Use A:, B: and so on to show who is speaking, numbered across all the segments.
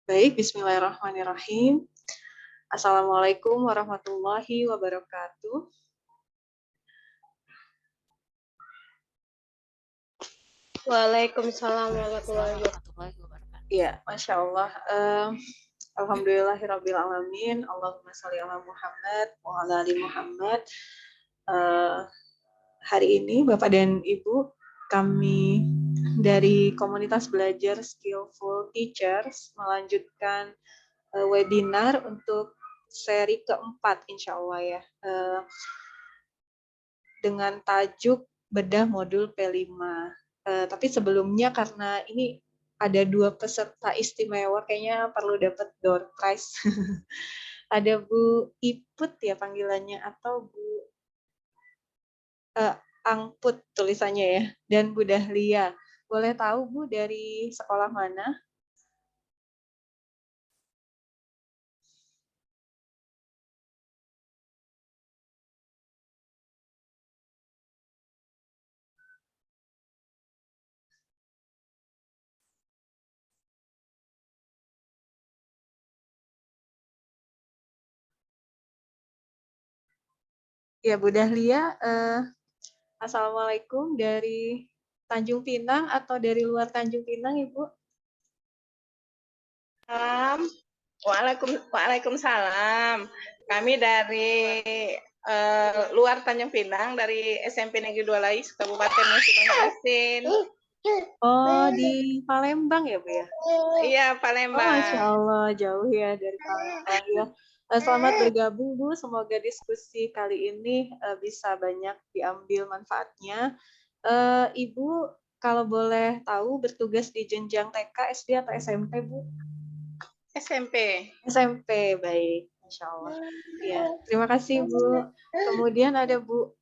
A: Baik, bismillahirrahmanirrahim. Assalamualaikum warahmatullahi wabarakatuh.
B: Waalaikumsalam warahmatullahi
C: Waalaikumsalam
B: wabarakatuh.
C: warahmatullahi wabarakatuh.
A: Ya, Masya Allah. Alhamdulillahirrabbilalamin. Allahumma sholli ala Muhammad wa ala ali Muhammad. Hari ini Bapak dan Ibu, kami dari komunitas belajar Skillful Teachers melanjutkan webinar untuk seri keempat, insya Allah ya, dengan tajuk bedah modul P5. Tapi sebelumnya karena ini ada 2 peserta istimewa, kayaknya perlu dapat door prize. Ada Bu Iput ya panggilannya, atau Bu Angput tulisannya ya, dan Bu Dahlia. Boleh tahu Bu dari sekolah mana? Ya Bu Dahlia, Assalamualaikum, dari Tanjung Pinang atau dari luar Tanjung Pinang Ibu?
B: Waalaikumsalam. Kami dari luar Tanjung Pinang, dari SMP Negeri 2 Lais, Kabupaten Musi Banyu Asin.
A: Oh, di Palembang ya Bu ya?
B: Iya,
A: Oh,
B: Palembang.
A: Masya Allah, jauh ya dari Palembang ya. Selamat bergabung Bu, semoga diskusi kali ini bisa banyak diambil manfaatnya. Ibu, kalau boleh tahu bertugas di jenjang TK, SD atau SMP Bu?
B: SMP.
A: SMP, baik, Masya Allah. Ya, terima kasih Bu. Kemudian ada Bu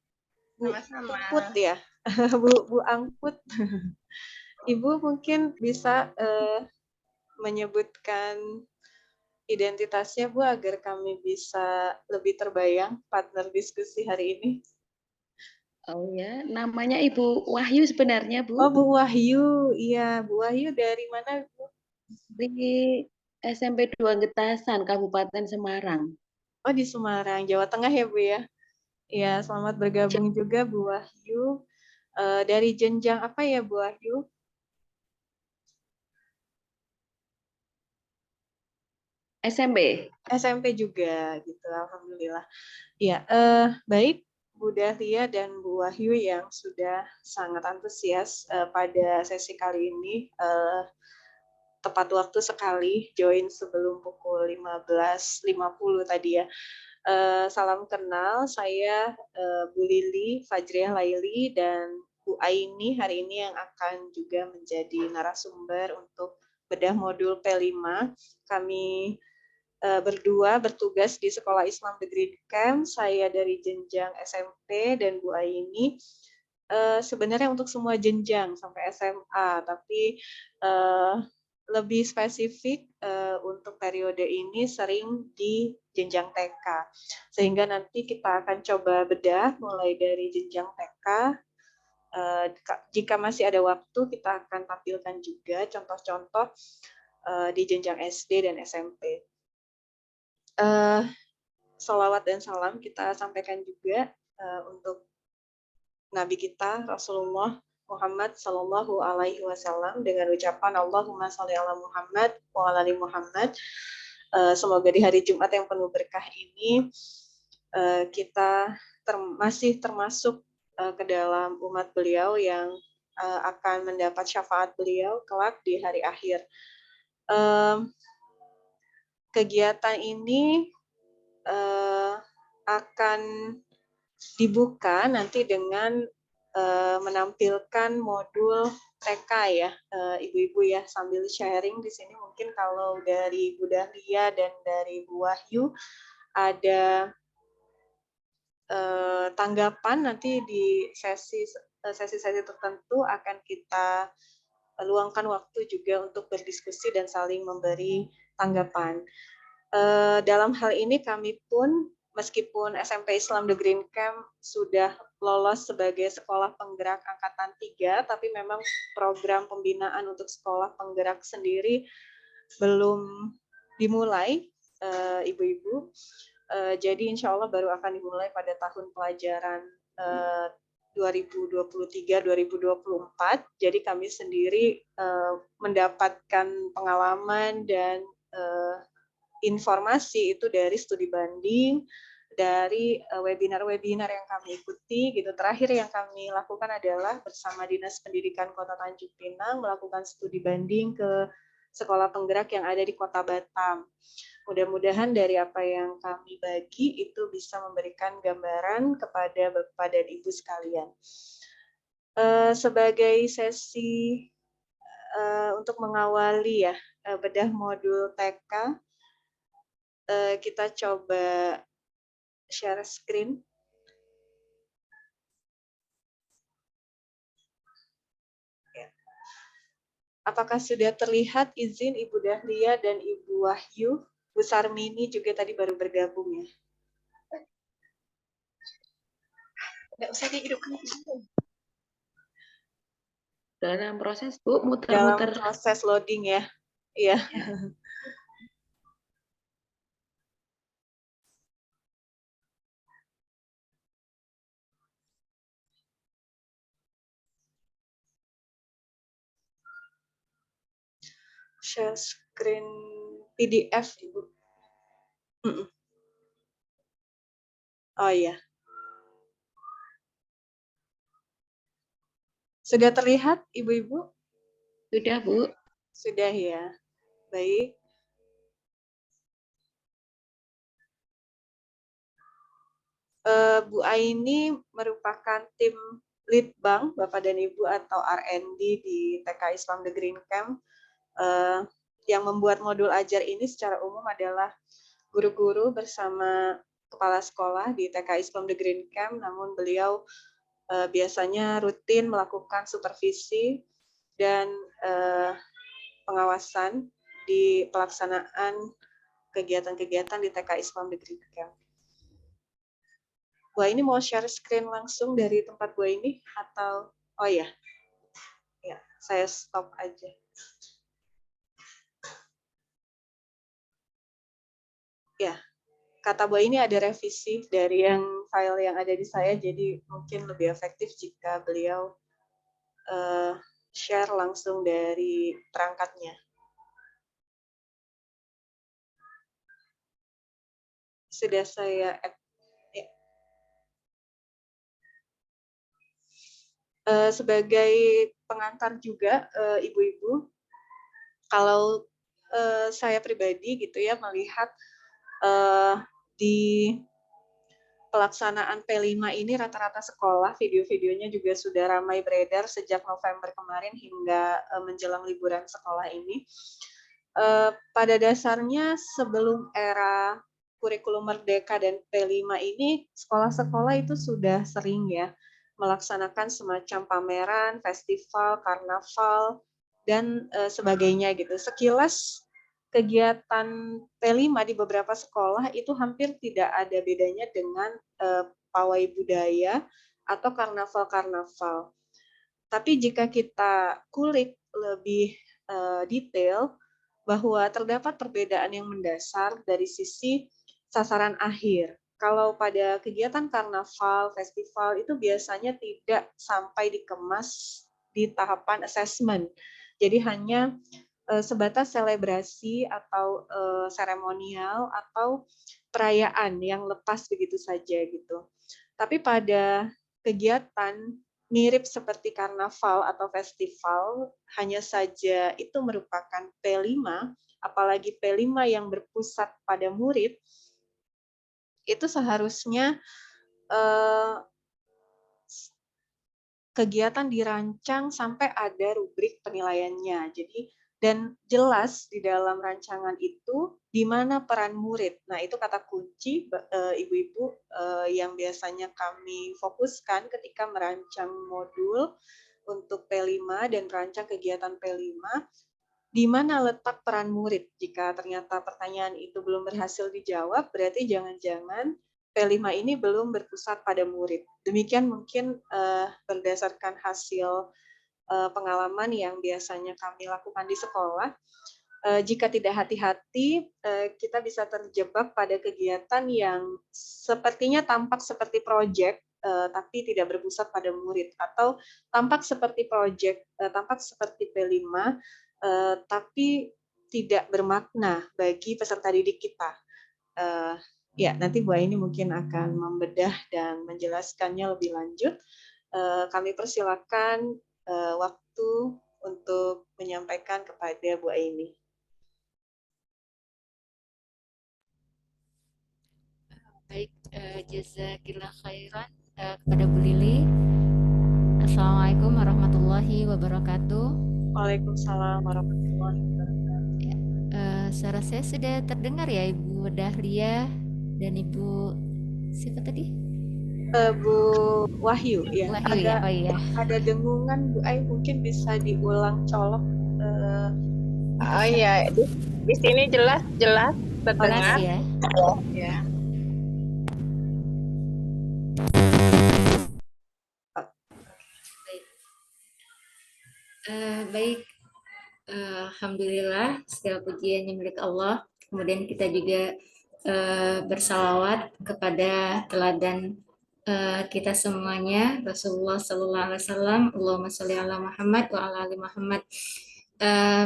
B: Sama-sama.
A: Angput ya, Bu Angput. Ibu mungkin bisa menyebutkan identitasnya Bu agar kami bisa lebih terbayang partner diskusi hari ini.
C: Oh ya, namanya Ibu Wahyu sebenarnya, Bu.
A: Oh, Bu Wahyu. Iya, Bu Wahyu dari mana Bu?
C: Di SMP 2 Getasan, Kabupaten Semarang.
A: Oh, di Semarang, Jawa Tengah ya Bu ya. Iya, selamat bergabung juga Bu Wahyu. Dari jenjang apa ya Bu Wahyu?
C: SMP.
A: SMP juga gitu, alhamdulillah. Ya, baik Bu Dahlia dan Bu Wahyu yang sudah sangat antusias pada sesi kali ini. Tepat waktu sekali join sebelum pukul 15.50 tadi ya. Salam kenal, saya Bu Lili Fajriah Laili dan Bu Aini hari ini yang akan juga menjadi narasumber untuk bedah modul P5. Kami berdua bertugas di Sekolah Islam The Green Camp, saya dari jenjang SMP dan Bu Aini sebenarnya untuk semua jenjang sampai SMA, tapi lebih spesifik untuk periode ini sering di jenjang TK. Sehingga nanti kita akan coba bedah mulai dari jenjang TK. Jika masih ada waktu, kita akan tampilkan juga contoh-contoh di jenjang SD dan SMP. Salawat dan salam kita sampaikan juga untuk Nabi kita Rasulullah Muhammad Sallallahu Alaihi Wasallam dengan ucapan Allahumma sholli ala Muhammad wa ala ali Muhammad. Semoga di hari Jumat yang penuh berkah ini kita masih termasuk ke dalam umat beliau yang akan mendapat syafaat beliau kelak di hari akhir. Kegiatan ini akan dibuka nanti dengan menampilkan modul TK ya, ibu-ibu ya, sambil sharing di sini mungkin kalau dari Bu Dahlia dan dari Bu Wahyu ada tanggapan nanti di sesi tertentu akan kita luangkan waktu juga untuk berdiskusi dan saling memberi tanggapan. Dalam hal ini kami pun meskipun SMP Islam The Green Camp sudah lolos sebagai sekolah penggerak angkatan 3, tapi memang program pembinaan untuk sekolah penggerak sendiri belum dimulai, Ibu-ibu. Jadi insya Allah baru akan dimulai pada tahun pelajaran 2023-2024. Jadi kami sendiri mendapatkan pengalaman dan informasi itu dari studi banding, dari webinar-webinar yang kami ikuti gitu. Terakhir yang kami lakukan adalah bersama Dinas Pendidikan Kota Tanjung Pinang melakukan studi banding ke sekolah penggerak yang ada di Kota Batam. Mudah-mudahan dari apa yang kami bagi itu bisa memberikan gambaran kepada Bapak dan Ibu sekalian. Sebagai sesi untuk mengawali ya bedah modul TK, kita coba share screen. Apakah sudah terlihat? Izin Ibu Dahlia dan Ibu Wahyu. Bu Sarmini juga tadi baru bergabung ya.
B: Nggak usah dihidupkan.
C: Dalam proses Bu,
A: Dalam
C: muter-muter.
A: proses loading ya. Iya. Share screen PDF, Ibu. Oh iya. Sudah terlihat, Ibu-ibu?
C: Sudah Bu.
A: Sudah ya. Baik. Bu Aini merupakan tim Litbang, Bapak dan Ibu, atau R&D di TK Islam The Green Camp. Yang membuat modul ajar ini secara umum adalah guru-guru bersama kepala sekolah di TK Islam The Green Camp, namun beliau biasanya rutin melakukan supervisi dan pengawasan di pelaksanaan kegiatan-kegiatan di TK Islam The Green Camp. Wah, ini mau share screen langsung dari tempat gue ini atau oh ya, ya saya stop aja. Ya, kata Bu ini ada revisi dari yang file yang ada di saya, jadi mungkin lebih efektif jika beliau share langsung dari perangkatnya. Sudah saya add. Ya. Sebagai pengantar juga, Ibu-ibu, kalau saya pribadi gitu ya melihat di pelaksanaan P5 ini rata-rata sekolah, video-videonya juga sudah ramai beredar sejak November kemarin hingga menjelang liburan sekolah ini. Pada dasarnya sebelum era kurikulum merdeka dan P5 ini, sekolah-sekolah itu sudah sering ya melaksanakan semacam pameran, festival, karnaval, dan sebagainya gitu. Sekilas kegiatan P5 di beberapa sekolah itu hampir tidak ada bedanya dengan pawai budaya atau karnaval-karnaval. Tapi jika kita kulik lebih detail, bahwa terdapat perbedaan yang mendasar dari sisi sasaran akhir. Kalau pada kegiatan karnaval, festival itu biasanya tidak sampai dikemas di tahapan assessment. Jadi hanya sebatas selebrasi atau seremonial atau perayaan yang lepas begitu saja gitu. Tapi pada kegiatan mirip seperti karnaval atau festival, hanya saja itu merupakan P5, apalagi P5 yang berpusat pada murid, itu seharusnya kegiatan dirancang sampai ada rubrik penilaiannya. Jadi dan jelas di dalam rancangan itu di mana peran murid. Nah, itu kata kunci Ibu-ibu yang biasanya kami fokuskan ketika merancang modul untuk P5 dan merancang kegiatan P5, di mana letak peran murid. Jika ternyata pertanyaan itu belum berhasil dijawab, berarti jangan-jangan P5 ini belum berpusat pada murid. Demikian mungkin berdasarkan hasil pengalaman yang biasanya kami lakukan di sekolah. jika tidak hati-hati, kita bisa terjebak pada kegiatan yang sepertinya tampak seperti proyek, tapi tidak berpusat pada murid, atau tampak seperti proyek, tampak seperti P5, tapi tidak bermakna bagi peserta didik kita. Ya, nanti Bu Aini mungkin akan membedah dan menjelaskannya lebih lanjut. Kami persilakan waktu untuk menyampaikan kepada Bu Aini.
D: Baik, jazakillah khairan kepada Bu Lili. Assalamualaikum warahmatullahi wabarakatuh.
A: Waalaikumsalam warahmatullahi wabarakatuh.
D: Ya, suara saya sudah terdengar ya Ibu Dahlia dan Ibu siapa tadi?
A: Bu Wahyu, ya.
D: Wahyu ya. Oh iya.
A: Ada dengungan Bu Ai, mungkin bisa diulang colok.
B: Oh iya, di sini jelas terdengar.
D: Ya.
B: Ya.
D: Baik, alhamdulillah segala pujiannya milik Allah. Kemudian kita juga bersalawat kepada teladan kita semuanya, Rasulullah Sallallahu Alaihi Wasallam. Allahumma sholli ala Muhammad wa ala ali Muhammad.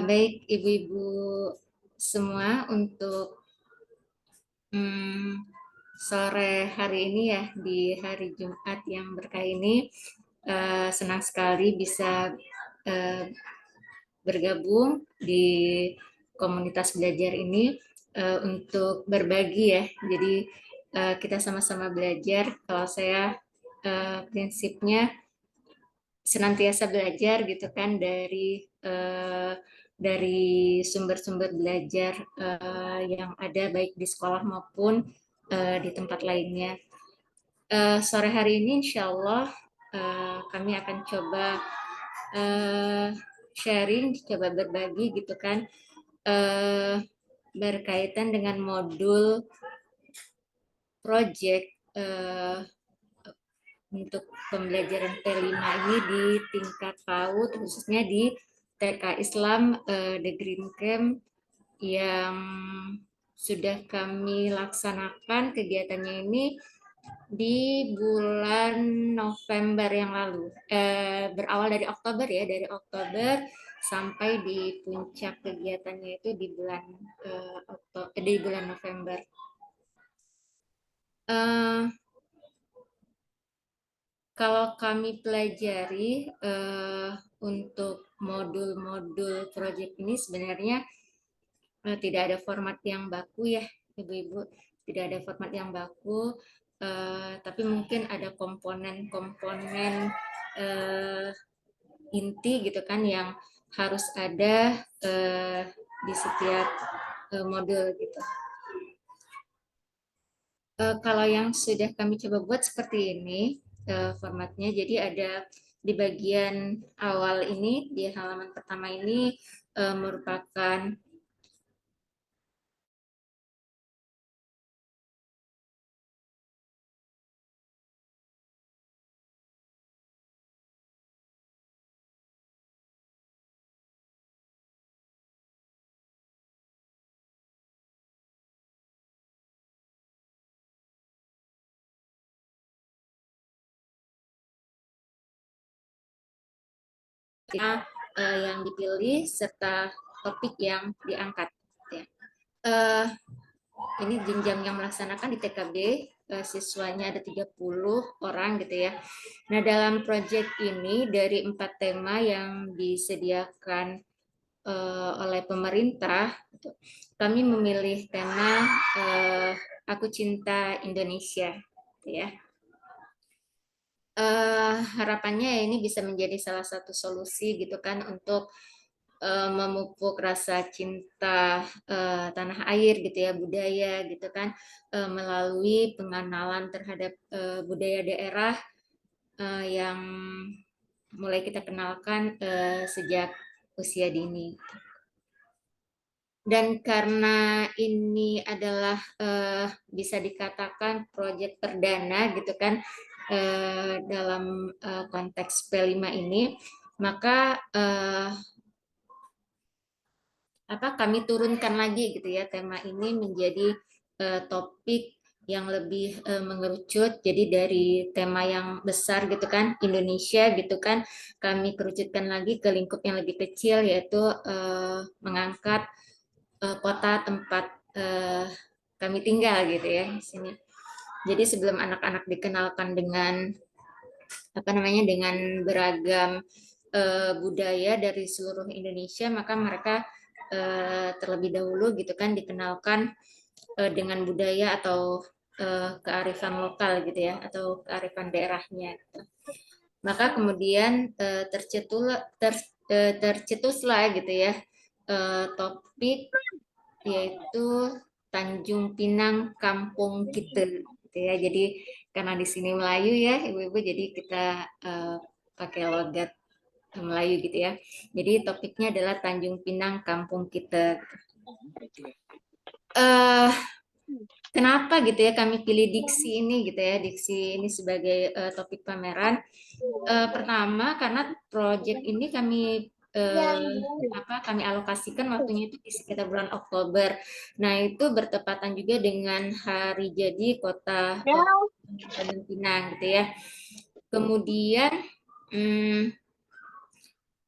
D: Baik ibu-ibu semua, untuk sore hari ini ya, di hari Jumat yang berkah ini, senang sekali bisa bergabung di komunitas belajar ini untuk berbagi ya. Jadi kita sama-sama belajar. Kalau saya prinsipnya senantiasa belajar gitu kan, dari sumber-sumber belajar yang ada baik di sekolah maupun di tempat lainnya. Sore hari ini insya Allah kami akan coba sharing, coba berbagi gitu kan, berkaitan dengan modul project untuk pembelajaran P5 ini di tingkat PAUD, khususnya di TK Islam The Green Camp yang sudah kami laksanakan kegiatannya ini di bulan November yang lalu, berawal dari Oktober ya, dari Oktober sampai di puncak kegiatannya itu di bulan November. Kalau kami pelajari untuk modul-modul proyek ini sebenarnya tidak ada format yang baku ya, Ibu-ibu, tidak ada format yang baku. Tapi mungkin ada komponen-komponen inti gitu kan yang harus ada di setiap modul gitu. Kalau yang sudah kami coba buat seperti ini formatnya, jadi ada di bagian awal ini, di halaman pertama ini merupakan yang dipilih serta topik yang diangkat. Ya. Ini jenjang yang melaksanakan di TKB, siswanya ada 30 orang gitu ya. Nah, dalam proyek ini dari 4 tema yang disediakan oleh pemerintah, kami memilih tema Aku Cinta Indonesia, gitu ya. Harapannya ini bisa menjadi salah satu solusi gitu kan untuk memupuk rasa cinta tanah air gitu ya, budaya gitu kan, melalui pengenalan terhadap budaya daerah yang mulai kita kenalkan sejak usia dini. Dan karena ini adalah bisa dikatakan proyek perdana gitu kan dalam konteks P5 ini, maka kami turunkan lagi gitu ya tema ini menjadi topik yang lebih mengerucut. Jadi dari tema yang besar gitu kan Indonesia gitu kan, kami kerucutkan lagi ke lingkup yang lebih kecil, yaitu mengangkat kota tempat kami tinggal gitu ya di sini. Jadi sebelum anak-anak dikenalkan dengan dengan beragam budaya dari seluruh Indonesia, maka mereka terlebih dahulu gitu kan dikenalkan dengan budaya atau kearifan lokal gitu ya, atau kearifan daerahnya gitu. Maka kemudian tercetuslah gitu ya topik, yaitu Tanjung Pinang Kampung Kita gitu ya. Jadi karena di sini Melayu ya Ibu-ibu, jadi kita pakai logat Melayu gitu ya. Jadi topiknya adalah Tanjung Pinang Kampung Kita. Kenapa gitu ya kami pilih diksi ini gitu ya, diksi ini sebagai topik pameran? Pertama karena proyek ini kami alokasikan waktunya itu di sekitar bulan Oktober. Nah itu bertepatan juga dengan hari jadi kota Tanjung Pinang gitu ya. Kemudian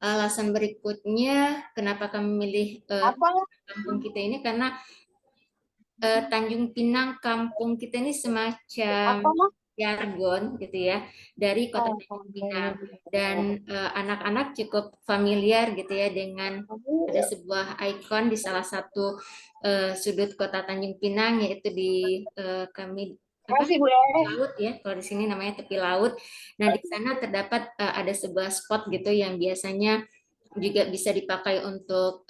D: alasan berikutnya kenapa kami memilih kampung kita ini, karena Tanjung Pinang Kampung Kita ini semacam jargon gitu ya dari kota Tanjung Pinang, dan anak-anak cukup familiar gitu ya dengan ada sebuah ikon di salah satu sudut kota Tanjung Pinang, yaitu di kami laut ya, kalau di sini namanya tepi laut. Nah di sana terdapat ada sebuah spot gitu yang biasanya juga bisa dipakai untuk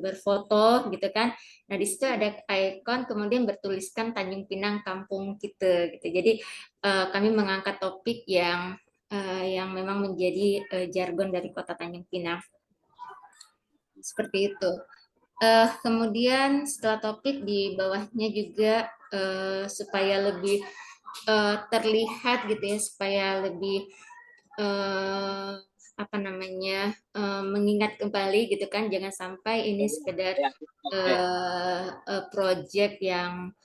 D: berfoto gitu kan. Nah di situ ada ikon kemudian bertuliskan Tanjung Pinang Kampung Kita gitu. Jadi kami mengangkat topik yang memang menjadi jargon dari kota Tanjung Pinang. Seperti itu. Kemudian setelah topik di bawahnya juga supaya lebih terlihat gitu ya, supaya lebih mengingat kembali gitu kan, jangan sampai ini sekedar project yang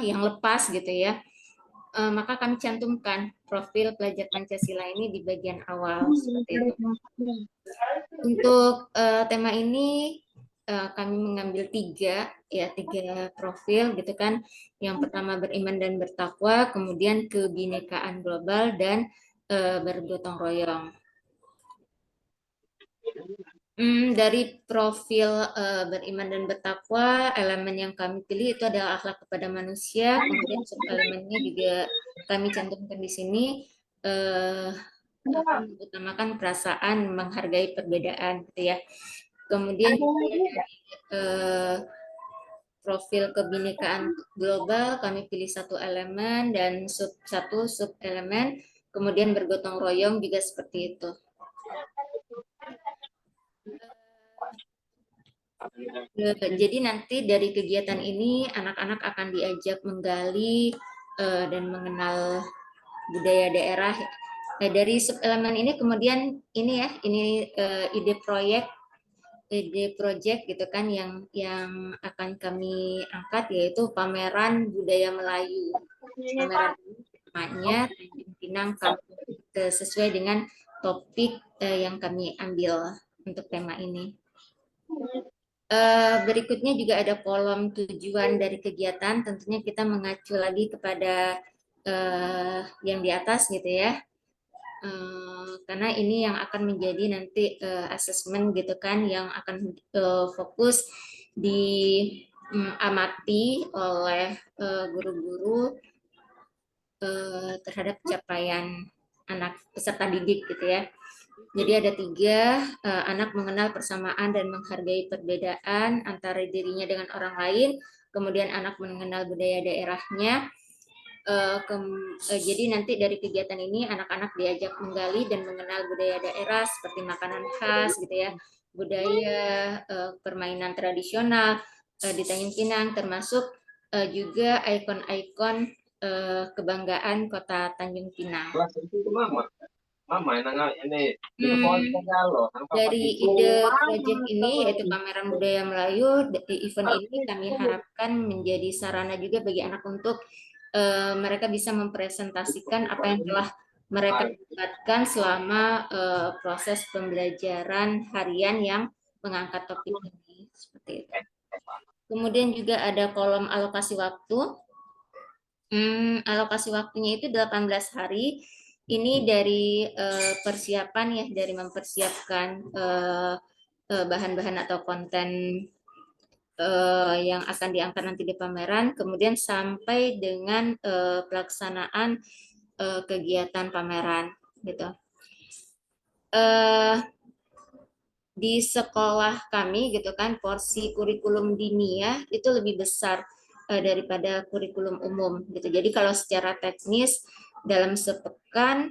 D: yang lepas gitu ya. Maka kami cantumkan profil pelajar Pancasila ini di bagian awal seperti itu. Untuk tema ini kami mengambil tiga profil gitu kan. Yang pertama beriman dan bertakwa, kemudian kebinekaan global, dan bergotong royong. Dari profil beriman dan bertakwa, elemen yang kami pilih itu adalah akhlak kepada manusia. Kemudian sub-elemennya juga kami cantumkan di sini, mengutamakan perasaan menghargai perbedaan gitu ya. Kemudian profil kebinekaan global kami pilih satu elemen dan satu sub elemen. Kemudian bergotong royong juga seperti itu. Jadi nanti dari kegiatan ini anak-anak akan diajak menggali dan mengenal budaya daerah. Dari sub elemen ini kemudian ini ide project gitu kan yang akan kami angkat, yaitu pameran budaya Melayu. Pameran ini namanya Tanjung Pinang Kampung Kita, sesuai dengan topik yang kami ambil untuk tema ini. Berikutnya juga ada kolom tujuan dari kegiatan. Tentunya kita mengacu lagi kepada yang di atas gitu ya. Karena ini yang akan menjadi nanti asesmen gitu kan, yang akan fokus diamati oleh guru-guru terhadap capaian anak peserta didik gitu ya. Jadi ada 3, anak mengenal persamaan dan menghargai perbedaan antara dirinya dengan orang lain, kemudian anak mengenal budaya daerahnya. Jadi nanti dari kegiatan ini anak-anak diajak menggali dan mengenal budaya daerah seperti makanan khas gitu ya, budaya permainan tradisional di Tanjung Pinang, termasuk juga ikon-ikon kebanggaan kota Tanjung Pinang. Dari ide proyek ini, yaitu pameran budaya Melayu, di event ini kami harapkan menjadi sarana juga bagi anak untuk mereka bisa mempresentasikan apa yang telah mereka dapatkan selama proses pembelajaran harian yang mengangkat topik ini, seperti itu. Kemudian juga ada kolom alokasi waktu. Alokasi waktunya itu 18 hari. Ini dari persiapan ya, dari mempersiapkan bahan-bahan atau konten yang akan diangkat nanti di pameran, kemudian sampai dengan pelaksanaan kegiatan pameran, gitu. Di sekolah kami, gitu kan, porsi kurikulum dinia itu lebih besar daripada kurikulum umum, gitu. Jadi kalau secara teknis dalam sepekan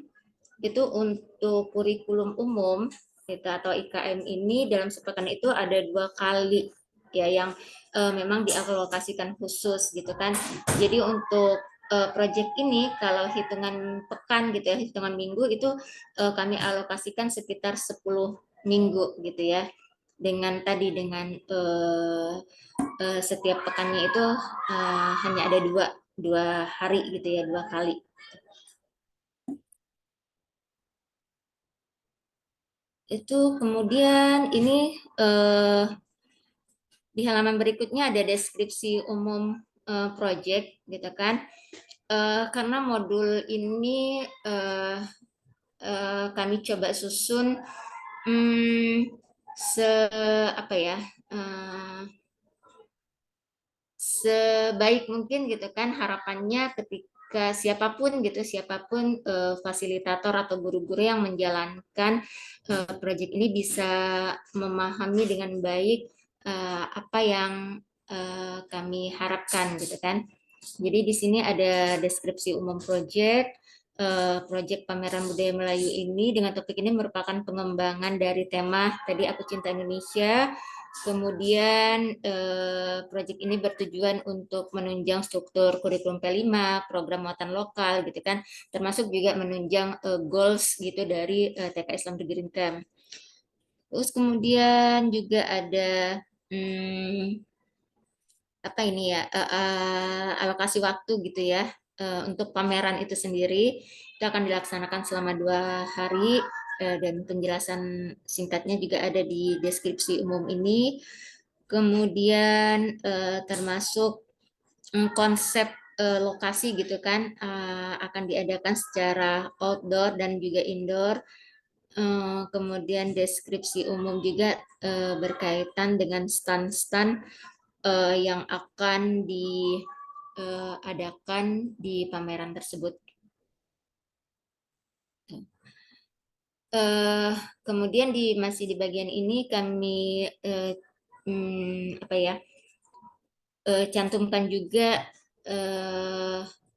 D: itu untuk kurikulum umum gitu, atau IKM ini dalam sepekan itu ada 2 kali ya yang memang dialokasikan khusus, gitu kan. Jadi untuk proyek ini kalau hitungan pekan gitu ya, hitungan minggu itu kami alokasikan sekitar 10 minggu gitu ya. Dengan tadi dengan setiap pekannya itu hanya ada dua hari gitu ya, 2 kali. Itu kemudian ini di halaman berikutnya ada deskripsi umum project, gitu kan. Karena modul ini kami coba susun apa ya, sebaik mungkin, gitu kan. Harapannya ketika siapapun fasilitator atau guru-guru yang menjalankan proyek ini bisa memahami dengan baik apa yang kami harapkan, gitu kan. Jadi di sini ada deskripsi umum proyek. Proyek pameran budaya Melayu ini dengan topik ini merupakan pengembangan dari tema tadi Aku Cinta Indonesia. Kemudian proyek ini bertujuan untuk menunjang struktur kurikulum P5, program muatan lokal, gitu kan, termasuk juga menunjang goals gitu dari TK Islam Degreen Camp. Terus kemudian juga ada apa ini ya, alokasi waktu gitu ya untuk pameran itu sendiri. Itu akan dilaksanakan selama 2 hari dan penjelasan singkatnya juga ada di deskripsi umum ini. Kemudian termasuk konsep lokasi, gitu kan, akan diadakan secara outdoor dan juga indoor. Kemudian deskripsi umum juga berkaitan dengan stand-stand yang akan diadakan di pameran tersebut. Kemudian masih di bagian ini kami apa ya, cantumkan juga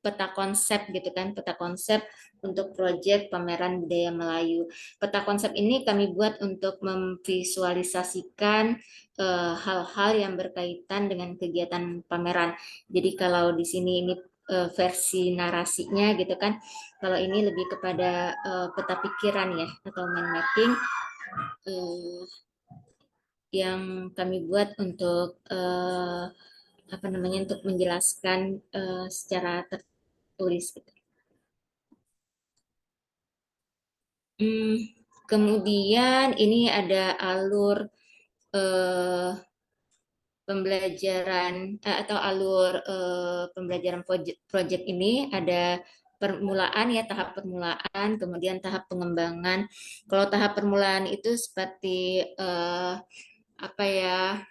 D: peta konsep, gitu kan, peta konsep untuk proyek pameran budaya Melayu. Peta konsep ini kami buat untuk memvisualisasikan hal-hal yang berkaitan dengan kegiatan pameran. Jadi kalau di sini ini versi narasinya, gitu kan. Kalau ini lebih kepada peta pikiran ya, atau mind mapping yang kami buat untuk apa namanya, untuk menjelaskan secara tertulis, gitu. Kemudian ini ada alur pembelajaran atau alur pembelajaran proyek ini. Ada permulaan ya, tahap permulaan, kemudian tahap pengembangan. Kalau tahap permulaan itu seperti apa ya,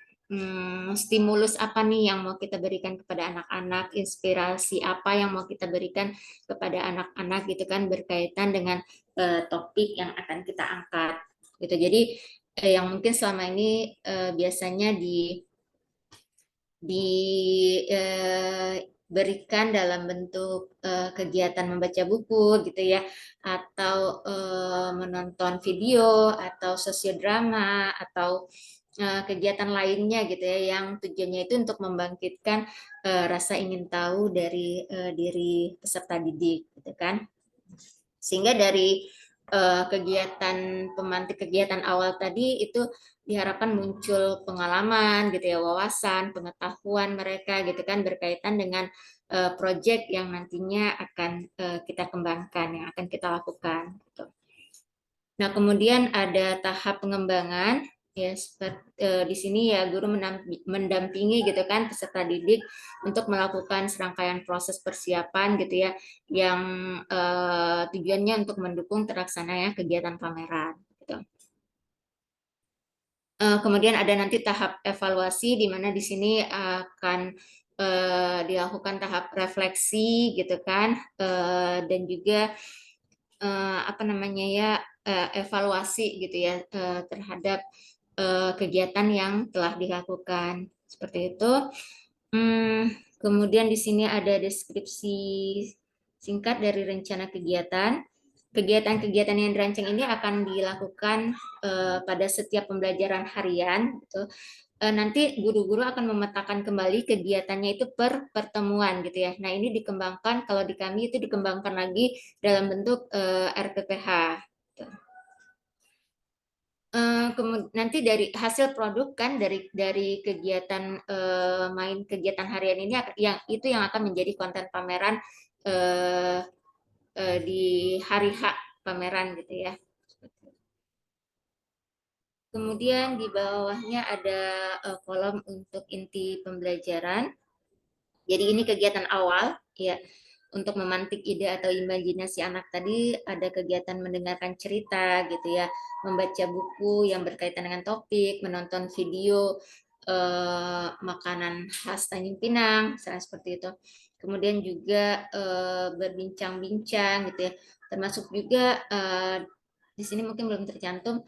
D: stimulus apa nih yang mau kita berikan kepada anak-anak, inspirasi apa yang mau kita berikan kepada anak-anak, gitu kan, berkaitan dengan topik yang akan kita angkat, gitu. Jadi yang mungkin selama ini biasanya diberikan dalam bentuk kegiatan membaca buku, gitu ya, atau menonton video, atau sosiodrama, atau kegiatan lainnya, gitu ya, yang tujuannya itu untuk membangkitkan rasa ingin tahu dari diri peserta didik, gitu kan. Sehingga dari kegiatan pemantik kegiatan awal tadi itu diharapkan muncul pengalaman gitu ya, wawasan, pengetahuan mereka gitu kan berkaitan dengan proyek yang nantinya akan kita kembangkan, yang akan kita lakukan gitu. Nah, kemudian ada tahap pengembangan ya, seperti di sini ya guru mendampingi gitu kan peserta didik untuk melakukan serangkaian proses persiapan gitu ya, yang tujuannya untuk mendukung terlaksananya kegiatan pameran gitu. Kemudian ada nanti tahap evaluasi di mana di sini akan dilakukan tahap refleksi gitu kan, dan juga apa namanya ya, evaluasi gitu ya terhadap kegiatan yang telah dilakukan seperti itu. Kemudian di sini ada deskripsi singkat dari rencana kegiatan. Kegiatan-kegiatan yang dirancang ini akan dilakukan pada setiap pembelajaran harian gitu. Nanti guru-guru akan memetakan kembali kegiatannya itu per pertemuan gitu ya. Nah, ini dikembangkan, kalau di kami itu dikembangkan lagi dalam bentuk RPPH. Gitu. Nanti dari hasil produk kan dari kegiatan main kegiatan harian ini yang akan menjadi konten pameran di hari H pameran gitu ya. Kemudian di bawahnya ada kolom untuk inti pembelajaran. Jadi ini kegiatan awal ya, untuk memantik ide atau imajinasi anak tadi ada kegiatan mendengarkan cerita gitu ya, membaca buku yang berkaitan dengan topik, menonton video makanan khas Tanjung Pinang, misalnya seperti itu. Kemudian juga berbincang-bincang gitu ya, termasuk juga di sini mungkin belum tercantum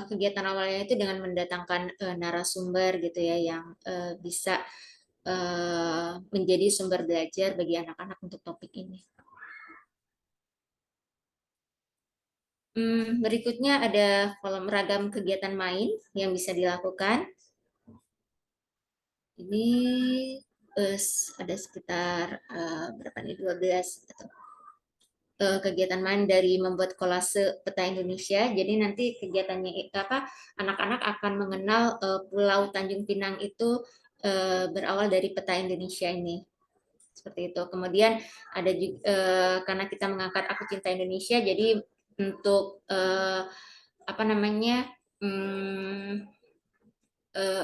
D: kegiatan awalnya itu dengan mendatangkan narasumber gitu ya yang bisa menjadi sumber belajar bagi anak-anak untuk topik ini. Berikutnya ada kolom ragam kegiatan main yang bisa dilakukan. Ini ada sekitar berapa nih, 12 kegiatan main dari membuat kolase peta Indonesia. Jadi nanti kegiatannya apa, anak-anak akan mengenal Pulau Tanjung Pinang itu berawal dari peta Indonesia ini. Seperti itu. Kemudian ada juga karena kita mengangkat Aku Cinta Indonesia, jadi untuk apa namanya,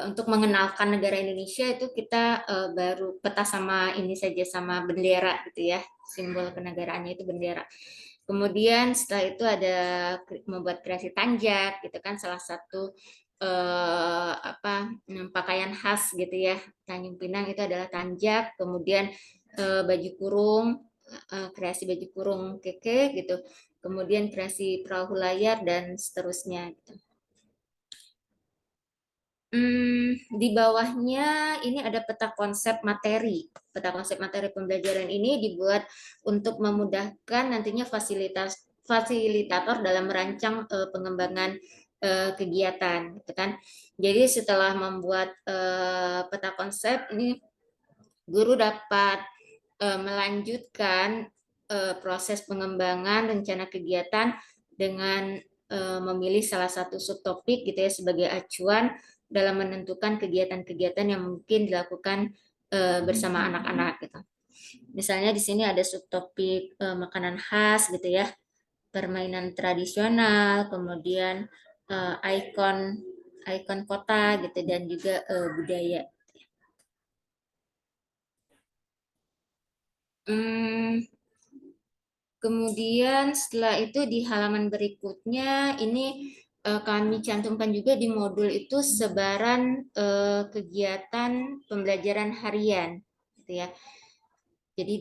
D: untuk mengenalkan negara Indonesia itu kita baru peta sama ini saja, sama bendera gitu ya, simbol kenegaraannya itu bendera. Kemudian setelah itu ada membuat kreasi tanjak gitu kan, salah satu apa pakaian khas gitu ya Tanjung Pinang itu adalah tanjak. Kemudian baju kurung, kreasi baju kurung keke gitu. Kemudian kreasi perahu layar dan seterusnya gitu. Di bawahnya ini ada peta konsep materi. Peta konsep materi pembelajaran ini dibuat untuk memudahkan nantinya fasilitator dalam merancang pengembangan kegiatan, gitu kan. Jadi setelah membuat peta konsep ini, guru dapat melanjutkan proses pengembangan rencana kegiatan dengan memilih salah satu subtopik gitu ya sebagai acuan dalam menentukan kegiatan-kegiatan yang mungkin dilakukan bersama anak-anak gitu. Misalnya di sini ada subtopik makanan khas gitu ya, permainan tradisional, kemudian ikon kota gitu, dan juga budaya. Kemudian setelah itu di halaman berikutnya ini kami cantumkan juga di modul itu sebaran kegiatan pembelajaran harian gitu ya. Jadi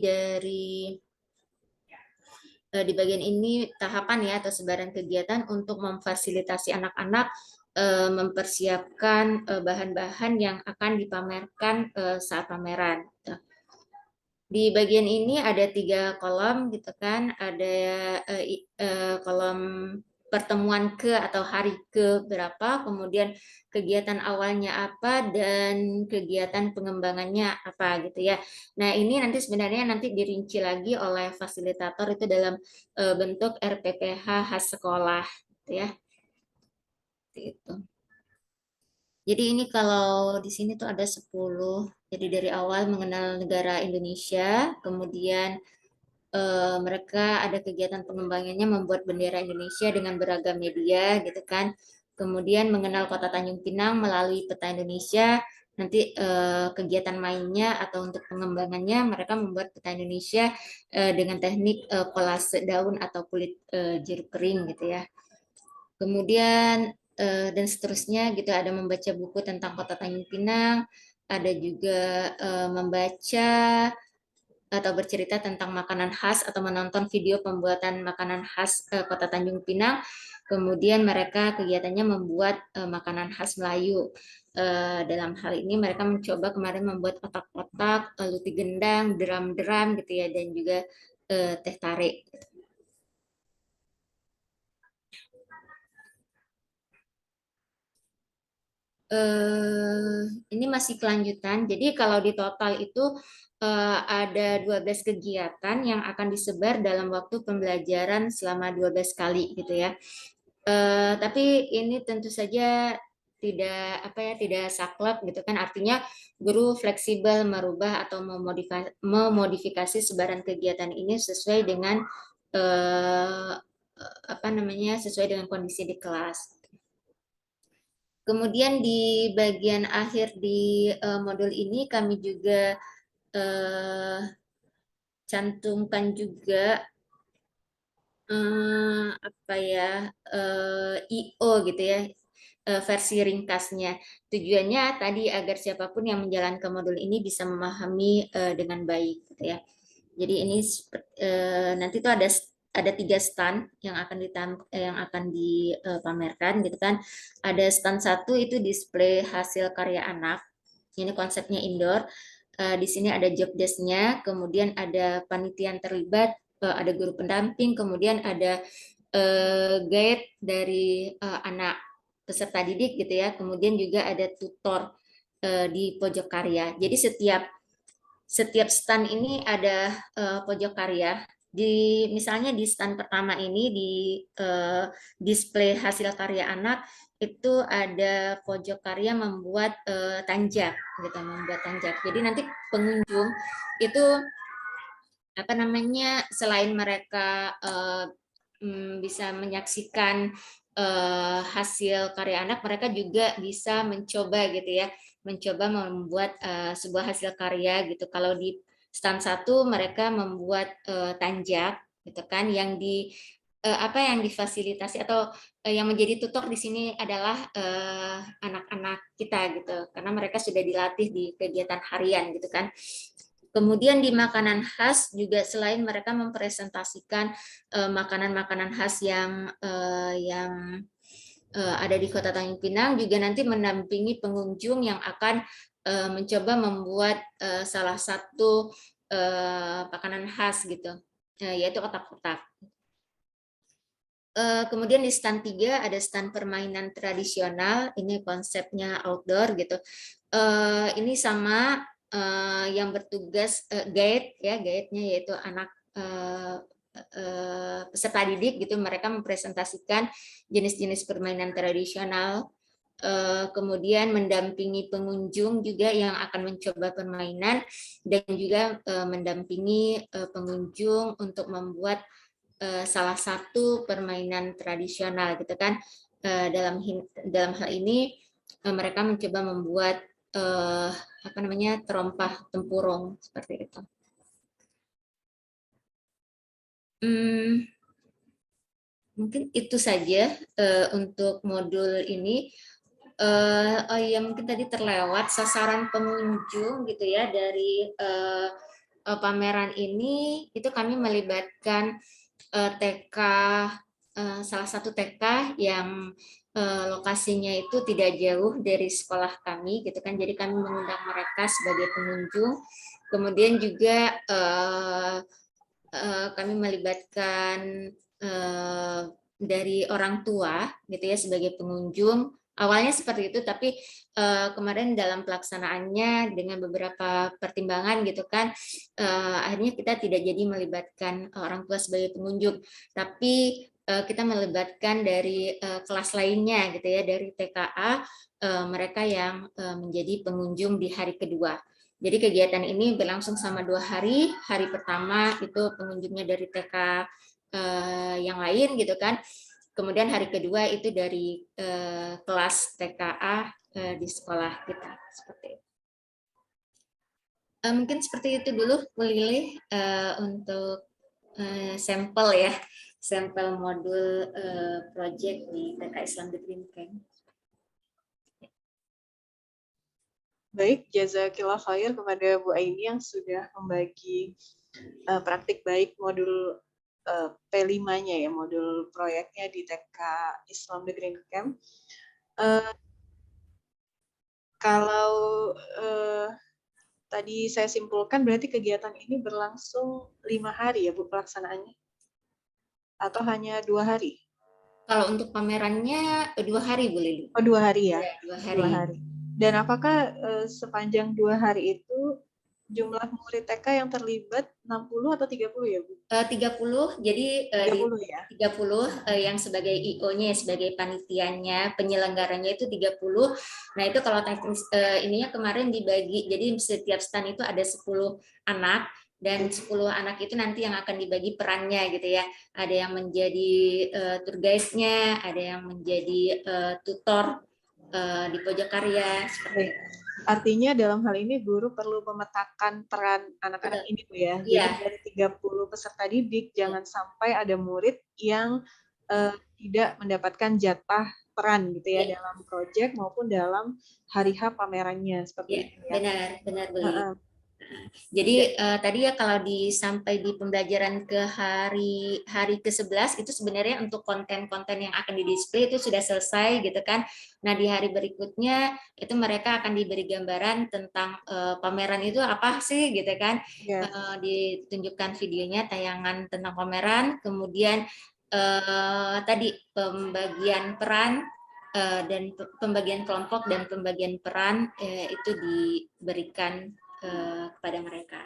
D: di bagian ini tahapan ya atau sebaran kegiatan untuk memfasilitasi anak-anak mempersiapkan bahan-bahan yang akan dipamerkan saat pameran. Di bagian ini ada 3 kolom gitu kan, ada kolom pertemuan ke atau hari ke berapa, kemudian kegiatan awalnya apa dan kegiatan pengembangannya apa gitu ya. Nah, ini nanti sebenarnya nanti dirinci lagi oleh fasilitator itu dalam bentuk RPPH khas sekolah gitu ya. Gitu. Jadi ini kalau di sini tuh ada 10. Jadi dari awal mengenal negara Indonesia, kemudian mereka ada kegiatan pengembangannya membuat bendera Indonesia dengan beragam media gitu kan. Kemudian mengenal Kota Tanjung Pinang melalui peta Indonesia. Nanti kegiatan mainnya atau untuk pengembangannya mereka membuat peta Indonesia dengan teknik kolase daun atau kulit jeruk kering gitu ya. Kemudian dan seterusnya gitu, ada membaca buku tentang Kota Tanjung Pinang, ada juga membaca atau bercerita tentang makanan khas atau menonton video pembuatan makanan khas Kota Tanjung Pinang. Kemudian mereka kegiatannya membuat makanan khas Melayu. Dalam hal ini mereka mencoba kemarin membuat otak-otak, luti gendang, drum-drum gitu ya, dan juga teh tarik. Ini masih kelanjutan. Jadi kalau di total itu ada 12 kegiatan yang akan disebar dalam waktu pembelajaran selama 12 kali gitu ya. Tapi ini tentu saja tidak saklek gitu kan, artinya guru fleksibel merubah atau memodifikasi sebaran kegiatan ini sesuai dengan sesuai dengan kondisi di kelas. Kemudian di bagian akhir di modul ini kami juga cantumkan juga IO gitu ya, versi ringkasnya. Tujuannya tadi agar siapapun yang menjalankan modul ini bisa memahami dengan baik gitu ya. Jadi ini nanti tuh ada 3 stand yang akan dipamerkan gitu kan. Ada stand 1 itu display hasil karya anak. Ini konsepnya indoor. Di sini ada job desk-nya, kemudian ada panitia yang terlibat, ada guru pendamping, kemudian ada guide dari anak peserta didik gitu ya. Kemudian juga ada tutor di pojok karya. Jadi setiap stand ini ada pojok karya. Misalnya di stand pertama ini di display hasil karya anak itu ada pojok karya membuat tanjak gitu, membuat tanjak. Jadi nanti pengunjung itu selain mereka bisa menyaksikan hasil karya anak, mereka juga bisa mencoba gitu ya, mencoba membuat sebuah hasil karya gitu. Kalau di stand 1 mereka membuat tanjak gitu kan, yang yang difasilitasi atau yang menjadi tutor di sini adalah anak-anak kita gitu, karena mereka sudah dilatih di kegiatan harian gitu kan. Kemudian di makanan khas juga selain mereka mempresentasikan makanan-makanan khas yang ada di Kota Tanjung Pinang, juga nanti mendampingi pengunjung yang akan mencoba membuat salah satu makanan khas gitu, yaitu otak-otak. Kemudian di stand 3 ada stand permainan tradisional, ini konsepnya outdoor gitu. Ini sama yang bertugas guide ya, guide-nya yaitu anak peserta didik gitu, mereka mempresentasikan jenis-jenis permainan tradisional, kemudian mendampingi pengunjung juga yang akan mencoba permainan, dan juga mendampingi pengunjung untuk membuat salah satu permainan tradisional gitu kan. Dalam hal ini mereka mencoba membuat terompah tempurung seperti itu. Mungkin itu saja untuk modul ini. Mungkin tadi terlewat sasaran pengunjung gitu ya dari pameran ini, itu kami melibatkan TK, salah satu TK yang lokasinya itu tidak jauh dari sekolah kami gitu kan, jadi kami mengundang mereka sebagai pengunjung. Kemudian juga kami melibatkan dari orang tua gitu ya sebagai pengunjung. Awalnya seperti itu, tapi kemarin dalam pelaksanaannya dengan beberapa pertimbangan gitu kan, akhirnya kita tidak jadi melibatkan orang tua sebagai pengunjung, tapi kita melibatkan dari kelas lainnya gitu ya, dari TKA, mereka yang menjadi pengunjung di hari kedua. Jadi kegiatan ini berlangsung selama 2 hari. Hari pertama itu pengunjungnya dari TK yang lain gitu kan. Kemudian hari kedua itu dari kelas TKA di sekolah kita, seperti itu. Mungkin seperti itu dulu, Bu Lili, untuk sampel ya, sampel modul project di TK Islam The Green Camp.
A: Baik, jazakillah khair kepada Bu Aini yang sudah membagi praktik baik modul P5-nya ya, modul proyeknya di TK Islam The Green Camp. Kalau tadi saya simpulkan berarti kegiatan ini berlangsung 5 hari ya Bu pelaksanaannya? Atau hanya 2 hari?
D: Kalau untuk pamerannya 2 hari Bu Lili.
A: Oh 2 hari ya?
D: Ya, 2
A: hari. 2 hari. Dan apakah sepanjang 2 hari itu jumlah murid TK yang terlibat 60 atau 30 ya Bu?
D: 30, jadi
A: 30 ya?
D: 30 yang sebagai IO-nya, sebagai panitianya, penyelenggaranya itu 30. Nah itu kalau teknis ininya kemarin dibagi, jadi setiap stand itu ada 10 anak, dan 10 anak itu nanti yang akan dibagi perannya gitu ya. Ada yang menjadi tour guide-nya, ada yang menjadi tutor di pojok karya, seperti itu.
A: Artinya dalam hal ini guru perlu memetakan peran anak-anak ini Bu ya. Jadi dari 30 peserta didik jangan sampai ada murid yang tidak mendapatkan jatah peran gitu ya dalam proyek maupun dalam hari H pamerannya seperti itu ya.
D: Benar beli. Jadi tadi ya kalau sampai di pembelajaran ke hari ke-11 itu sebenarnya untuk konten-konten yang akan di-display itu sudah selesai gitu kan. Nah, di hari berikutnya itu mereka akan diberi gambaran tentang pameran itu apa sih gitu kan. Ditunjukkan videonya, tayangan tentang pameran, kemudian tadi pembagian peran dan pembagian kelompok dan pembagian peran itu diberikan kepada mereka.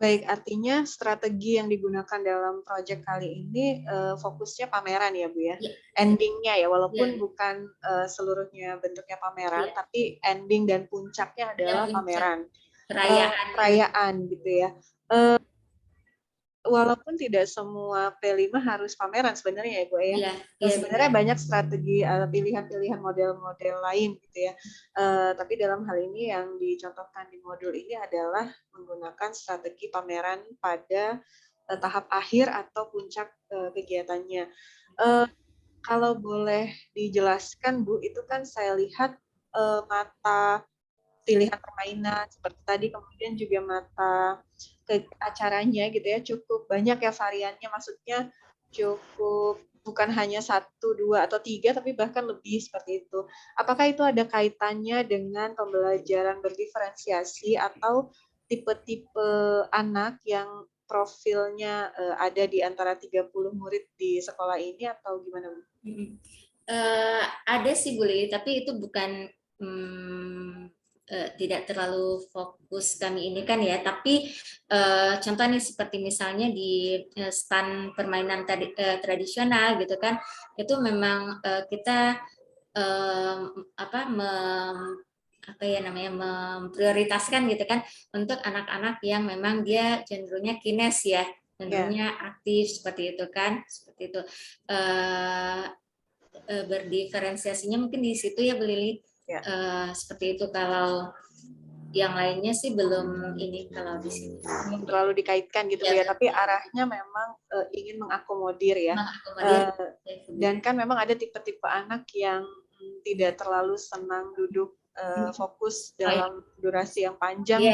A: Baik, artinya strategi yang digunakan dalam proyek kali ini fokusnya pameran ya Bu ya? Endingnya ya, walaupun bukan seluruhnya bentuknya pameran, tapi ending dan puncaknya adalah pameran. Perayaan gitu ya. Walaupun tidak semua P5 harus pameran sebenarnya ya Bu ya. Sebenarnya banyak strategi pilihan-pilihan model-model lain gitu ya. Tapi dalam hal ini yang dicontohkan di modul ini adalah menggunakan strategi pameran pada tahap akhir atau puncak kegiatannya. Kalau boleh dijelaskan Bu, itu kan saya lihat mata pilihan permainan seperti tadi, kemudian juga mata ke acaranya gitu ya, cukup banyak ya variannya, maksudnya cukup bukan hanya 1, 2, atau 3, tapi bahkan lebih seperti itu. Apakah itu ada kaitannya dengan pembelajaran berdiferensiasi atau tipe-tipe anak yang profilnya ada di antara 30 murid di sekolah ini atau gimana Bu?
D: Ada sih Bu Lili, tapi itu bukan tidak terlalu fokus kami ini kan ya, tapi contoh nih seperti misalnya di stand permainan tradisional gitu kan, itu memang kita memprioritaskan gitu kan untuk anak-anak yang memang dia cenderungnya kines ya, cenderungnya aktif seperti itu kan, seperti itu. Berdiferensiasinya mungkin di situ ya Bu Lili. Seperti itu. Kalau yang lainnya sih belum ini, kalau di sini
A: belum terlalu dikaitkan gitu ya, tapi arahnya memang ingin mengakomodir ya. Dan kan memang ada tipe-tipe anak yang tidak terlalu senang duduk fokus dalam durasi yang panjang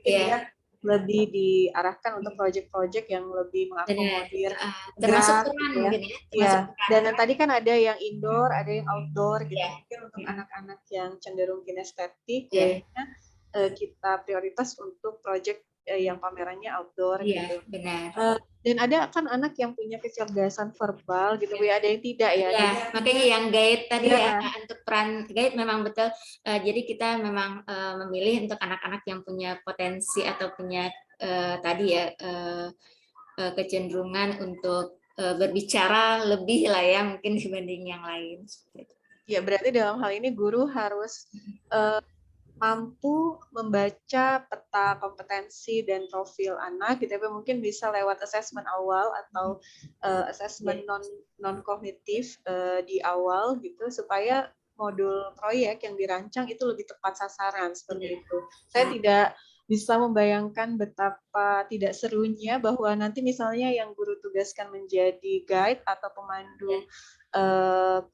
A: gitu ya. Lebih diarahkan untuk proyek-proyek yang lebih mengakomodir
D: termasuk
A: gerak gitu ya. Dan tadi kan ada yang indoor, ada yang outdoor gitu. Mungkin untuk anak-anak yang cenderung kinestetik kayaknya kita prioritas untuk proyek yang pamerannya outdoor
D: Iya,
A: gitu.
D: benar.
A: Dan ada kan anak yang punya kecerdasan verbal gitu, Bu, ya, ada yang tidak ya.
D: Ya, makanya yang guide tadi ya,
A: Ya.
D: untuk peran guide memang betul. Jadi kita memang memilih untuk anak-anak yang punya potensi atau punya tadi ya kecenderungan untuk berbicara lebih lah ya mungkin dibanding yang lain.
A: Ya, berarti dalam hal ini guru harus mampu membaca peta kompetensi dan profil anak gitu, tapi mungkin bisa lewat asesmen awal atau asesmen non kognitif di awal gitu, supaya modul proyek yang dirancang itu lebih tepat sasaran seperti itu. Saya tidak bisa membayangkan betapa tidak serunya bahwa nanti misalnya yang guru tugaskan menjadi guide atau pemandu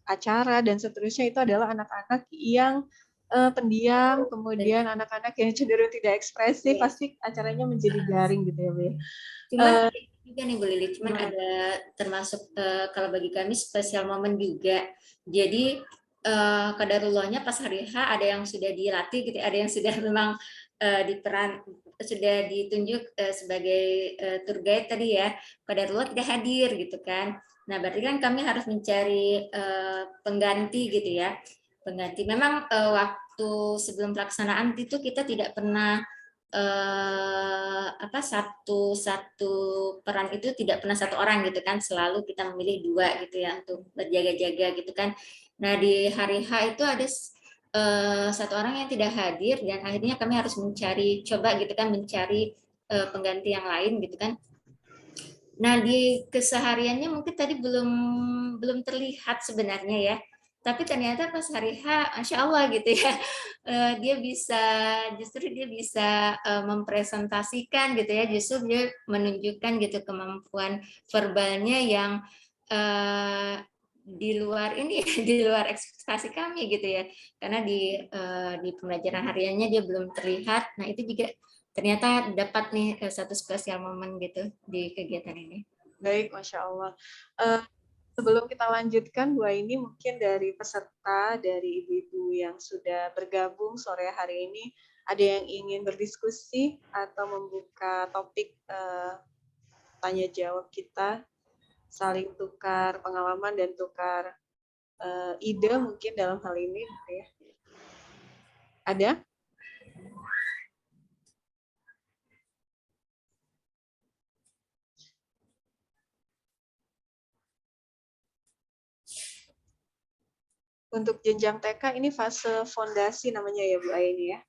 A: acara dan seterusnya itu adalah anak-anak yang pendiam, kemudian anak-anak yang cenderung tidak ekspresif, pasti acaranya menjadi garing gitu ya, Bu.
D: Cuma juga nih Bu Lili, cuman ada termasuk kalau bagi kami spesial momen juga. Jadi kadarullahnya pas hari H ada yang sudah dilatih gitu, ada yang sudah memang sudah ditunjuk sebagai tour guide tadi ya, kadarullah tidak hadir gitu kan. Nah, berarti kan kami harus mencari pengganti gitu ya. Pengganti. Memang waktu sebelum pelaksanaan itu kita tidak pernah satu peran itu tidak pernah satu orang gitu kan, selalu kita memilih dua gitu ya untuk berjaga-jaga gitu kan. Nah di hari H itu ada satu orang yang tidak hadir dan akhirnya kami harus coba gitu kan mencari pengganti yang lain gitu kan. Nah di kesehariannya mungkin tadi belum terlihat sebenarnya ya. Tapi ternyata pas hari H, Masya Allah gitu ya, dia justru dia bisa mempresentasikan gitu ya, justru dia menunjukkan gitu kemampuan verbalnya yang di luar ini, di luar ekspektasi kami gitu ya, karena di pembelajaran hariannya dia belum terlihat. Nah itu juga ternyata dapat nih satu spesial momen gitu di kegiatan ini.
A: Baik, Masya Allah. Sebelum kita lanjutkan, Bu Aini, mungkin dari peserta, dari ibu-ibu yang sudah bergabung sore hari ini, ada yang ingin berdiskusi atau membuka topik tanya jawab kita, saling tukar pengalaman dan tukar ide mungkin dalam hal ini, gitu ya. Ada? Untuk jenjang TK ini fase fondasi namanya ya Bu Aini ya.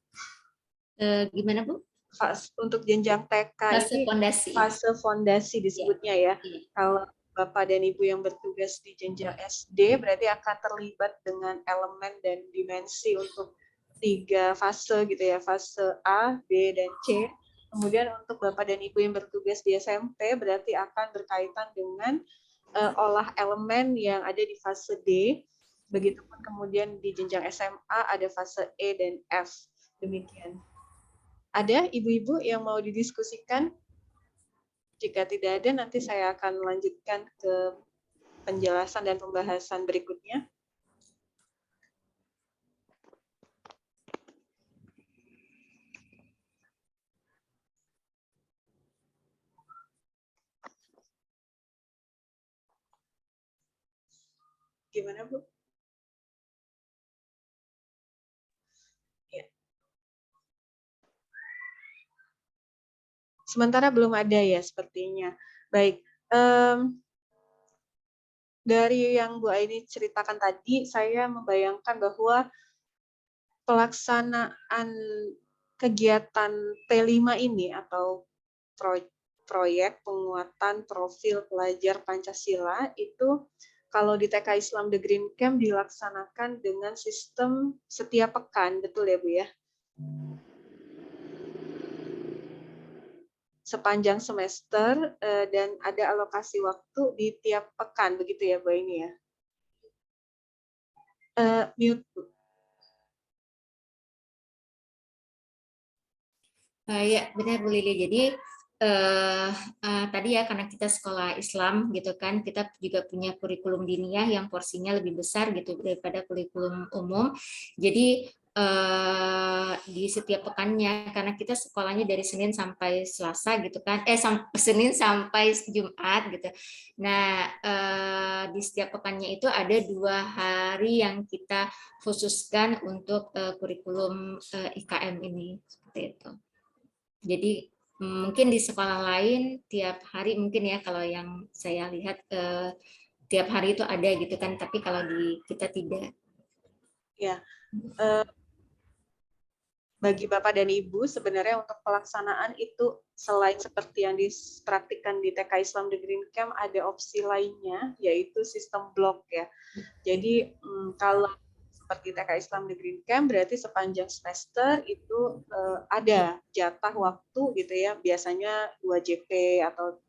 D: Gimana Bu?
A: Untuk jenjang TK
D: fase
A: ini
D: fondasi.
A: Fase fondasi disebutnya ya. Kalau Bapak dan Ibu yang bertugas di jenjang SD berarti akan terlibat dengan elemen dan dimensi untuk 3 fase gitu ya, fase A, B, dan C. Kemudian untuk Bapak dan Ibu yang bertugas di SMP berarti akan berkaitan dengan olah elemen yang ada di fase D. Begitupun kemudian di jenjang SMA ada fase E dan F. Demikian. Ada ibu-ibu yang mau didiskusikan? Jika tidak ada, nanti saya akan melanjutkan ke penjelasan dan pembahasan berikutnya. Gimana, Bu? Ya. Sementara belum ada ya sepertinya. Baik, dari yang Bu Aini ceritakan tadi, saya membayangkan bahwa pelaksanaan kegiatan P5 ini atau proyek penguatan profil pelajar Pancasila itu kalau di TK Islam The Green Camp dilaksanakan dengan sistem setiap pekan, betul ya Bu ya? Sepanjang semester dan ada alokasi waktu di tiap pekan, begitu ya Bu ini ya? Mute Bu.
D: Ya benar Bu Lili. Jadi tadi ya karena kita sekolah Islam gitu kan, kita juga punya kurikulum diniyah yang porsinya lebih besar gitu daripada kurikulum umum. Jadi di setiap pekannya, karena kita sekolahnya dari Senin sampai Selasa gitu kan, Senin sampai Jumat gitu. Nah, di setiap pekannya itu ada 2 hari yang kita khususkan untuk kurikulum IKM ini, seperti itu. Jadi mungkin di sekolah lain tiap hari mungkin ya, kalau yang saya lihat tiap hari itu ada gitu kan, tapi kalau di kita tidak.
A: Ya, bagi Bapak dan Ibu sebenarnya untuk pelaksanaan itu selain seperti yang dipraktikkan di TK Islam The Green Camp, ada opsi lainnya yaitu sistem blok ya. Jadi kalau seperti TK Islam The Green Camp berarti sepanjang semester itu ada jatah waktu gitu ya, biasanya 2 JP atau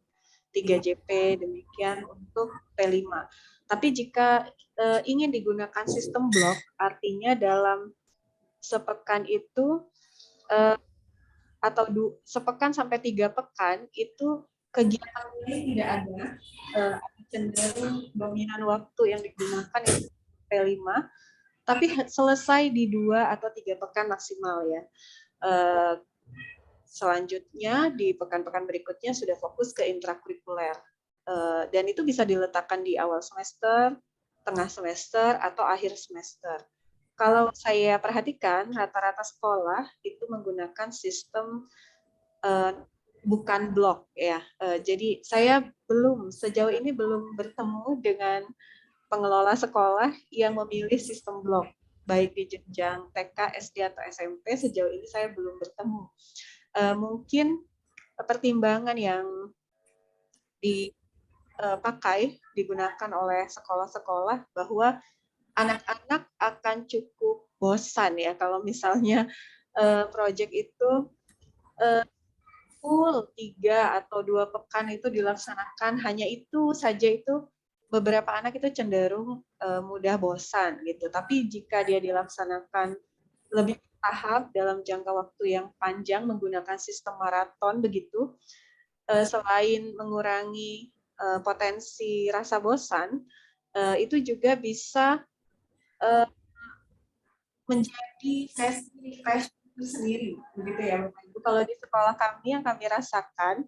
A: 3 JP demikian untuk P5. Tapi jika ingin digunakan sistem blok, artinya dalam sepekan itu atau sepekan sampai 3 pekan itu kegiatan ini tidak ada, cenderung dominan waktu yang digunakan itu P5, tapi selesai di 2 atau 3 pekan maksimal ya. Selanjutnya di pekan-pekan berikutnya sudah fokus ke intrakurikuler, dan itu bisa diletakkan di awal semester, tengah semester, atau akhir semester. Kalau saya perhatikan, rata-rata sekolah itu menggunakan sistem bukan blok ya. Jadi saya sejauh ini belum bertemu dengan pengelola sekolah yang memilih sistem blok, baik di jenjang TK, SD, atau SMP. Sejauh ini saya belum bertemu. Mungkin pertimbangan yang dipakai, digunakan oleh sekolah-sekolah bahwa anak-anak akan cukup bosan ya kalau misalnya proyek itu full 3 atau 2 pekan itu dilaksanakan, hanya itu saja, itu beberapa anak itu cenderung mudah bosan gitu. Tapi jika dia dilaksanakan lebih bertahap dalam jangka waktu yang panjang menggunakan sistem maraton begitu, selain mengurangi potensi rasa bosan, itu juga bisa menjadi sesi refresh sendiri, begitu ya Bapak Ibu. Kalau di sekolah kami yang kami rasakan,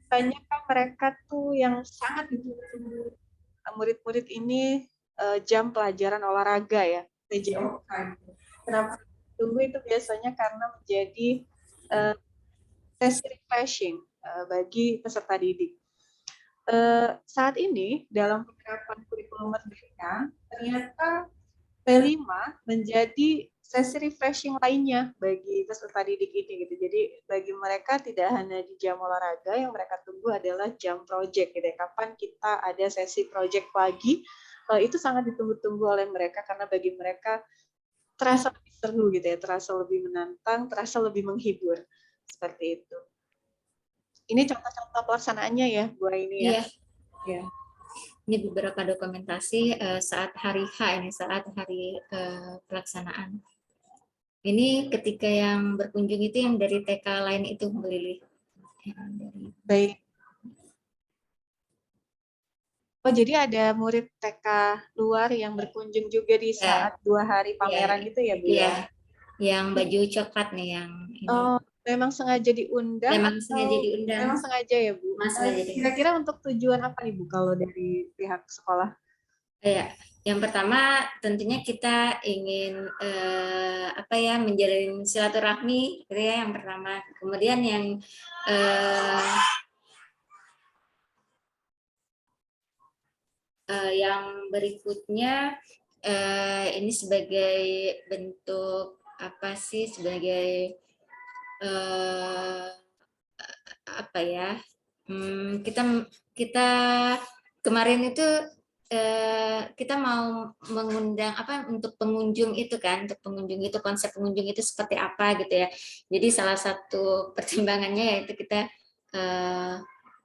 A: banyak kan mereka tuh yang sangat ditunggu murid-murid ini jam pelajaran olahraga ya, PJOK. Kenapa ditunggu itu biasanya karena menjadi sesi refreshing bagi peserta didik. Saat ini dalam penerapan kurikulum merdeka ternyata P5 menjadi sesi refreshing lainnya bagi peserta didik ini gitu. Jadi bagi mereka tidak hanya di jam olahraga, yang mereka tunggu adalah jam project gitu ya. Kapan kita ada sesi project lagi, itu sangat ditunggu-tunggu oleh mereka karena bagi mereka terasa lebih seru gitu ya, terasa lebih menantang, terasa lebih menghibur. Seperti itu. Ini contoh-contoh pelaksanaannya ya, Bu Aini ya.
D: Iya.
A: Ya.
D: Ini beberapa dokumentasi saat hari H ini, saat hari pelaksanaan. Ini ketika yang berkunjung itu yang dari TK lain itu, Bu Lili.
A: Baik. Oh, jadi ada murid TK luar yang berkunjung juga di saat 2 hari pameran itu ya, Bu?
D: Iya. Yang baju coklat nih yang ini.
A: Oh, memang sengaja diundang?
D: Memang sengaja diundang.
A: Memang sengaja ya, Bu? Kira-kira untuk tujuan apa nih, Bu, kalau dari pihak sekolah?
D: Ya, yang pertama tentunya kita ingin menjalin silaturahmi, gitu ya, yang pertama. Kemudian yang berikutnya ini sebagai bentuk apa sih, sebagai kita kemarin itu kita mau mengundang untuk pengunjung itu kan, untuk pengunjung itu, konsep pengunjung itu seperti apa gitu ya. Jadi salah satu pertimbangannya yaitu kita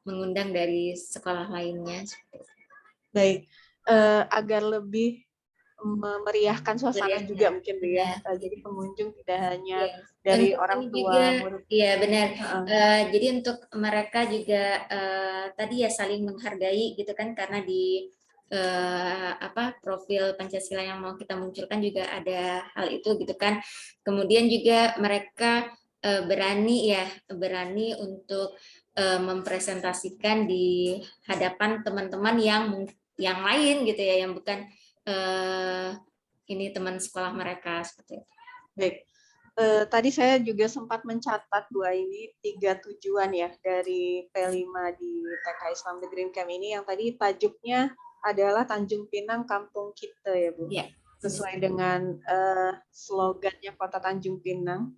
D: mengundang dari sekolah lainnya.
A: Baik, agar lebih memeriahkan suasana juga mungkin ya. Jadi pengunjung tidak hanya dari untuk orang tua murid.
D: Iya benar. Jadi untuk mereka juga tadi ya saling menghargai gitu kan, karena di profil Pancasila yang mau kita munculkan juga ada hal itu gitu kan. Kemudian juga mereka berani untuk mempresentasikan di hadapan teman-teman yang lain gitu ya, yang bukan ini teman sekolah mereka seperti itu.
A: Baik. Tadi saya juga sempat mencatat ini 3 tujuan ya dari P5 di TK Islam The Green Camp ini, yang tadi tajuknya adalah Tanjung Pinang Kampung Kita ya Bu.
D: Ya.
A: Sesuai dengan slogannya Kota Tanjung Pinang.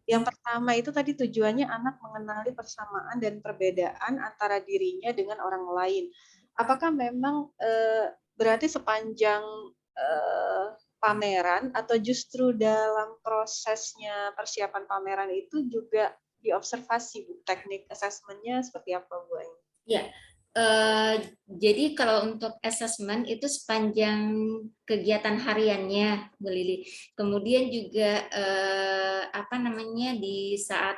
A: Yang pertama itu tadi tujuannya anak mengenali persamaan dan perbedaan antara dirinya dengan orang lain. Apakah memang berarti sepanjang pameran atau justru dalam prosesnya persiapan pameran itu juga diobservasi Bu, teknik asesmennya seperti apa Bu Aini?
D: Ya, jadi kalau untuk assessment itu sepanjang kegiatan hariannya Bu Lili. Kemudian juga di saat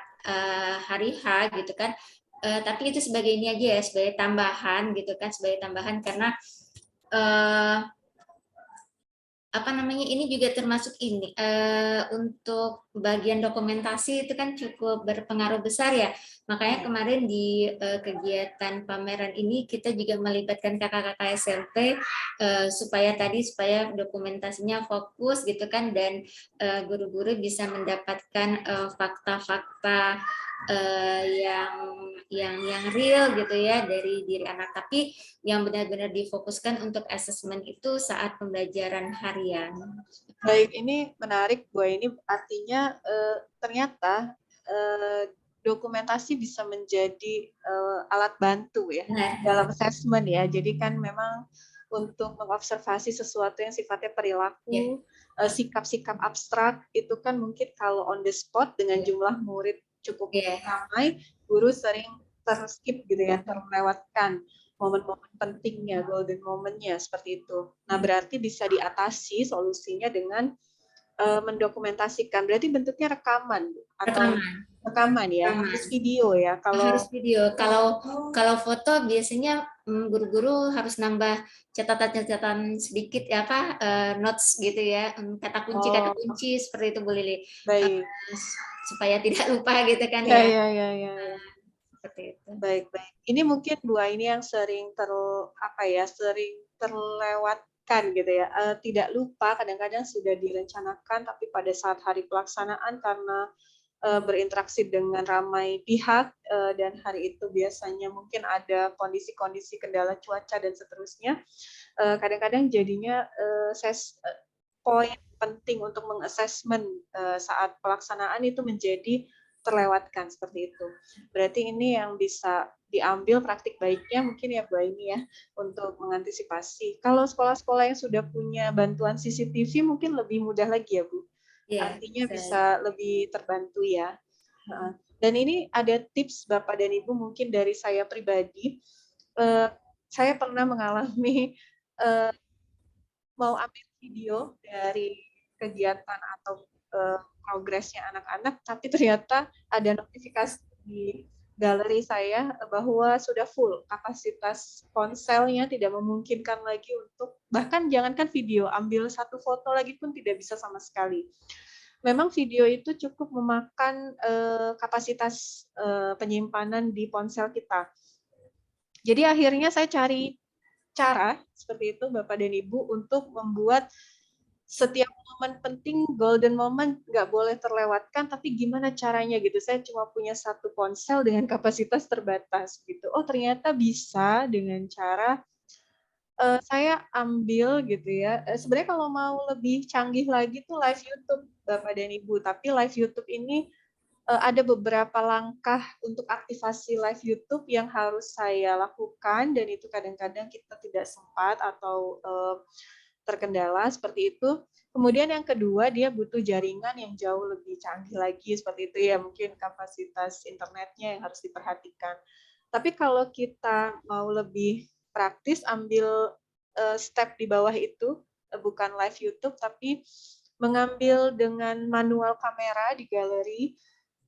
D: hari H gitu kan. Tapi itu sebagai ini aja ya, sebagai tambahan gitu kan, karena ini juga termasuk ini untuk bagian dokumentasi itu kan cukup berpengaruh besar ya. Makanya kemarin di kegiatan pameran ini kita juga melibatkan kakak-kakak SMP supaya dokumentasinya fokus gitu kan, dan guru-guru bisa mendapatkan fakta-fakta yang real gitu ya dari diri anak. Tapi yang benar-benar difokuskan untuk asesmen itu saat pembelajaran harian.
A: Baik, ini menarik Bu. Ini artinya ternyata dokumentasi bisa menjadi alat bantu ya dalam asesmen ya. Jadi kan memang untuk mengobservasi sesuatu yang sifatnya perilaku, sikap-sikap abstrak itu kan mungkin kalau on the spot dengan jumlah murid cukup ramai, guru sering terskip gitu ya, terlewatkan momen-momen pentingnya, golden momennya seperti itu. Nah, berarti bisa diatasi solusinya dengan mendokumentasikan. Berarti bentuknya rekaman atau rekaman ya, harus video ya.
D: Harus video. Kalau foto biasanya guru-guru harus nambah catatan-catatan sedikit ya, notes gitu ya, kata kunci seperti itu Bu Lili.
A: Baik.
D: Supaya tidak lupa gitu kan
A: ya.
D: Ya. Seperti itu.
A: Baik. Ini mungkin Bu Aini yang sering terlewatkan gitu ya. Tidak lupa, kadang-kadang sudah direncanakan tapi pada saat hari pelaksanaan karena berinteraksi dengan ramai pihak dan hari itu biasanya mungkin ada kondisi-kondisi kendala cuaca dan seterusnya. Kadang-kadang jadinya poin penting untuk mengassessment saat pelaksanaan itu menjadi terlewatkan seperti itu. Berarti ini yang bisa diambil praktik baiknya mungkin ya Bu Aini ya untuk mengantisipasi. Kalau sekolah-sekolah yang sudah punya bantuan CCTV mungkin lebih mudah lagi ya Bu. Artinya bisa lebih terbantu ya. Dan ini ada tips Bapak dan Ibu mungkin dari saya pribadi. Saya pernah mengalami mau ambil video dari kegiatan atau progresnya anak-anak, tapi ternyata ada notifikasi di galeri saya bahwa sudah full, kapasitas ponselnya tidak memungkinkan lagi untuk, bahkan jangankan video, ambil satu foto lagi pun tidak bisa sama sekali. Memang video itu cukup memakan kapasitas penyimpanan di ponsel kita. Jadi akhirnya saya cari cara seperti itu Bapak dan Ibu untuk membuat setiap momen penting, golden moment nggak boleh terlewatkan, tapi gimana caranya gitu. Saya cuma punya satu ponsel dengan kapasitas terbatas gitu. Oh ternyata bisa dengan cara saya ambil gitu ya. Sebenarnya kalau mau lebih canggih lagi tuh live YouTube Bapak dan Ibu, tapi live YouTube ini ada beberapa langkah untuk aktivasi live YouTube yang harus saya lakukan, dan itu kadang-kadang kita tidak sempat atau terkendala seperti itu. Kemudian yang kedua, dia butuh jaringan yang jauh lebih canggih lagi seperti itu ya, mungkin kapasitas internetnya yang harus diperhatikan. Tapi kalau kita mau lebih praktis, ambil step di bawah itu, bukan live YouTube, tapi mengambil dengan manual kamera di galeri.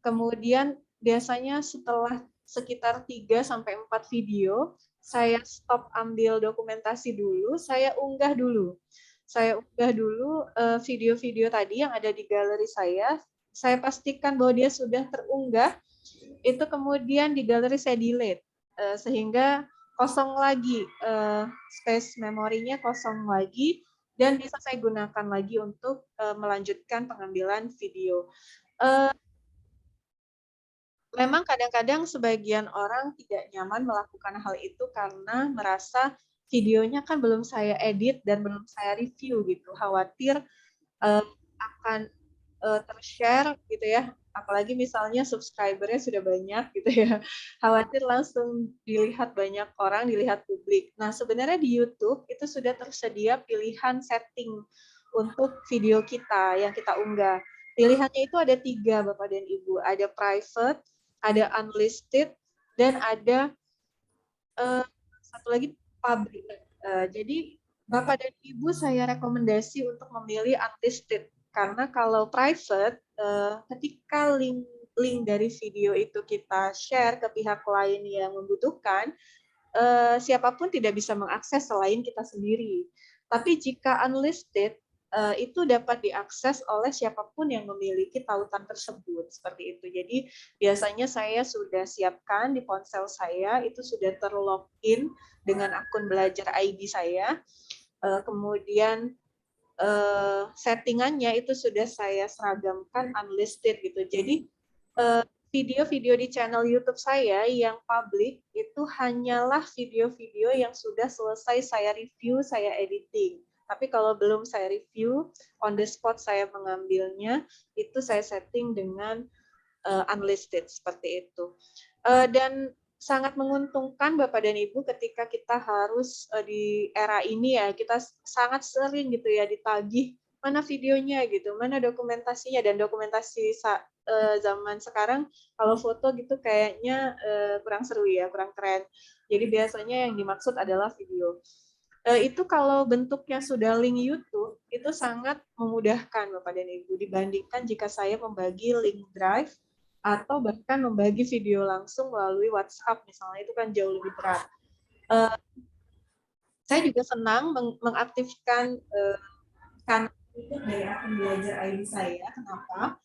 A: Kemudian biasanya setelah sekitar 3 sampai 4 video, saya stop ambil dokumentasi dulu, saya unggah dulu. Saya unggah dulu video-video tadi yang ada di galeri saya pastikan bahwa dia sudah terunggah, itu kemudian di galeri saya delete, sehingga kosong lagi, space memorinya kosong lagi, dan bisa saya gunakan lagi untuk melanjutkan pengambilan video. Memang kadang-kadang sebagian orang tidak nyaman melakukan hal itu karena merasa videonya kan belum saya edit dan belum saya review gitu, khawatir akan ter-share gitu ya, apalagi misalnya subscriber-nya sudah banyak gitu ya, khawatir langsung dilihat banyak orang, dilihat publik. Nah, sebenarnya di YouTube itu sudah tersedia pilihan setting untuk video kita yang kita unggah. Pilihannya itu ada 3, Bapak dan Ibu. Ada private, ada unlisted, dan ada satu lagi public. Jadi Bapak dan Ibu saya rekomendasi untuk memilih unlisted, karena kalau private, ketika link dari video itu kita share ke pihak lain yang membutuhkan, siapapun tidak bisa mengakses selain kita sendiri. Tapi jika unlisted, itu dapat diakses oleh siapapun yang memiliki tautan tersebut, seperti itu. Jadi biasanya saya sudah siapkan di ponsel saya, itu sudah terlogin dengan akun belajar ID saya, kemudian settingannya itu sudah saya seragamkan unlisted gitu. Jadi video-video di channel YouTube saya yang publik itu hanyalah video-video yang sudah selesai saya review, saya editing. Tapi kalau belum saya review, on the spot saya mengambilnya, itu saya setting dengan unlisted, seperti itu. Dan sangat menguntungkan Bapak dan Ibu ketika kita harus di era ini ya, kita sangat sering gitu ya ditagih, mana videonya gitu, mana dokumentasinya, dan dokumentasi zaman sekarang kalau foto gitu kayaknya kurang seru ya, kurang keren. Jadi biasanya yang dimaksud adalah video. Itu kalau bentuknya sudah link YouTube, itu sangat memudahkan Bapak dan Ibu dibandingkan jika saya membagi link Drive atau bahkan membagi video langsung melalui WhatsApp misalnya, itu kan jauh lebih berat. Saya juga senang mengaktifkan kanal YouTube dari akun belajar ID saya. Kenapa?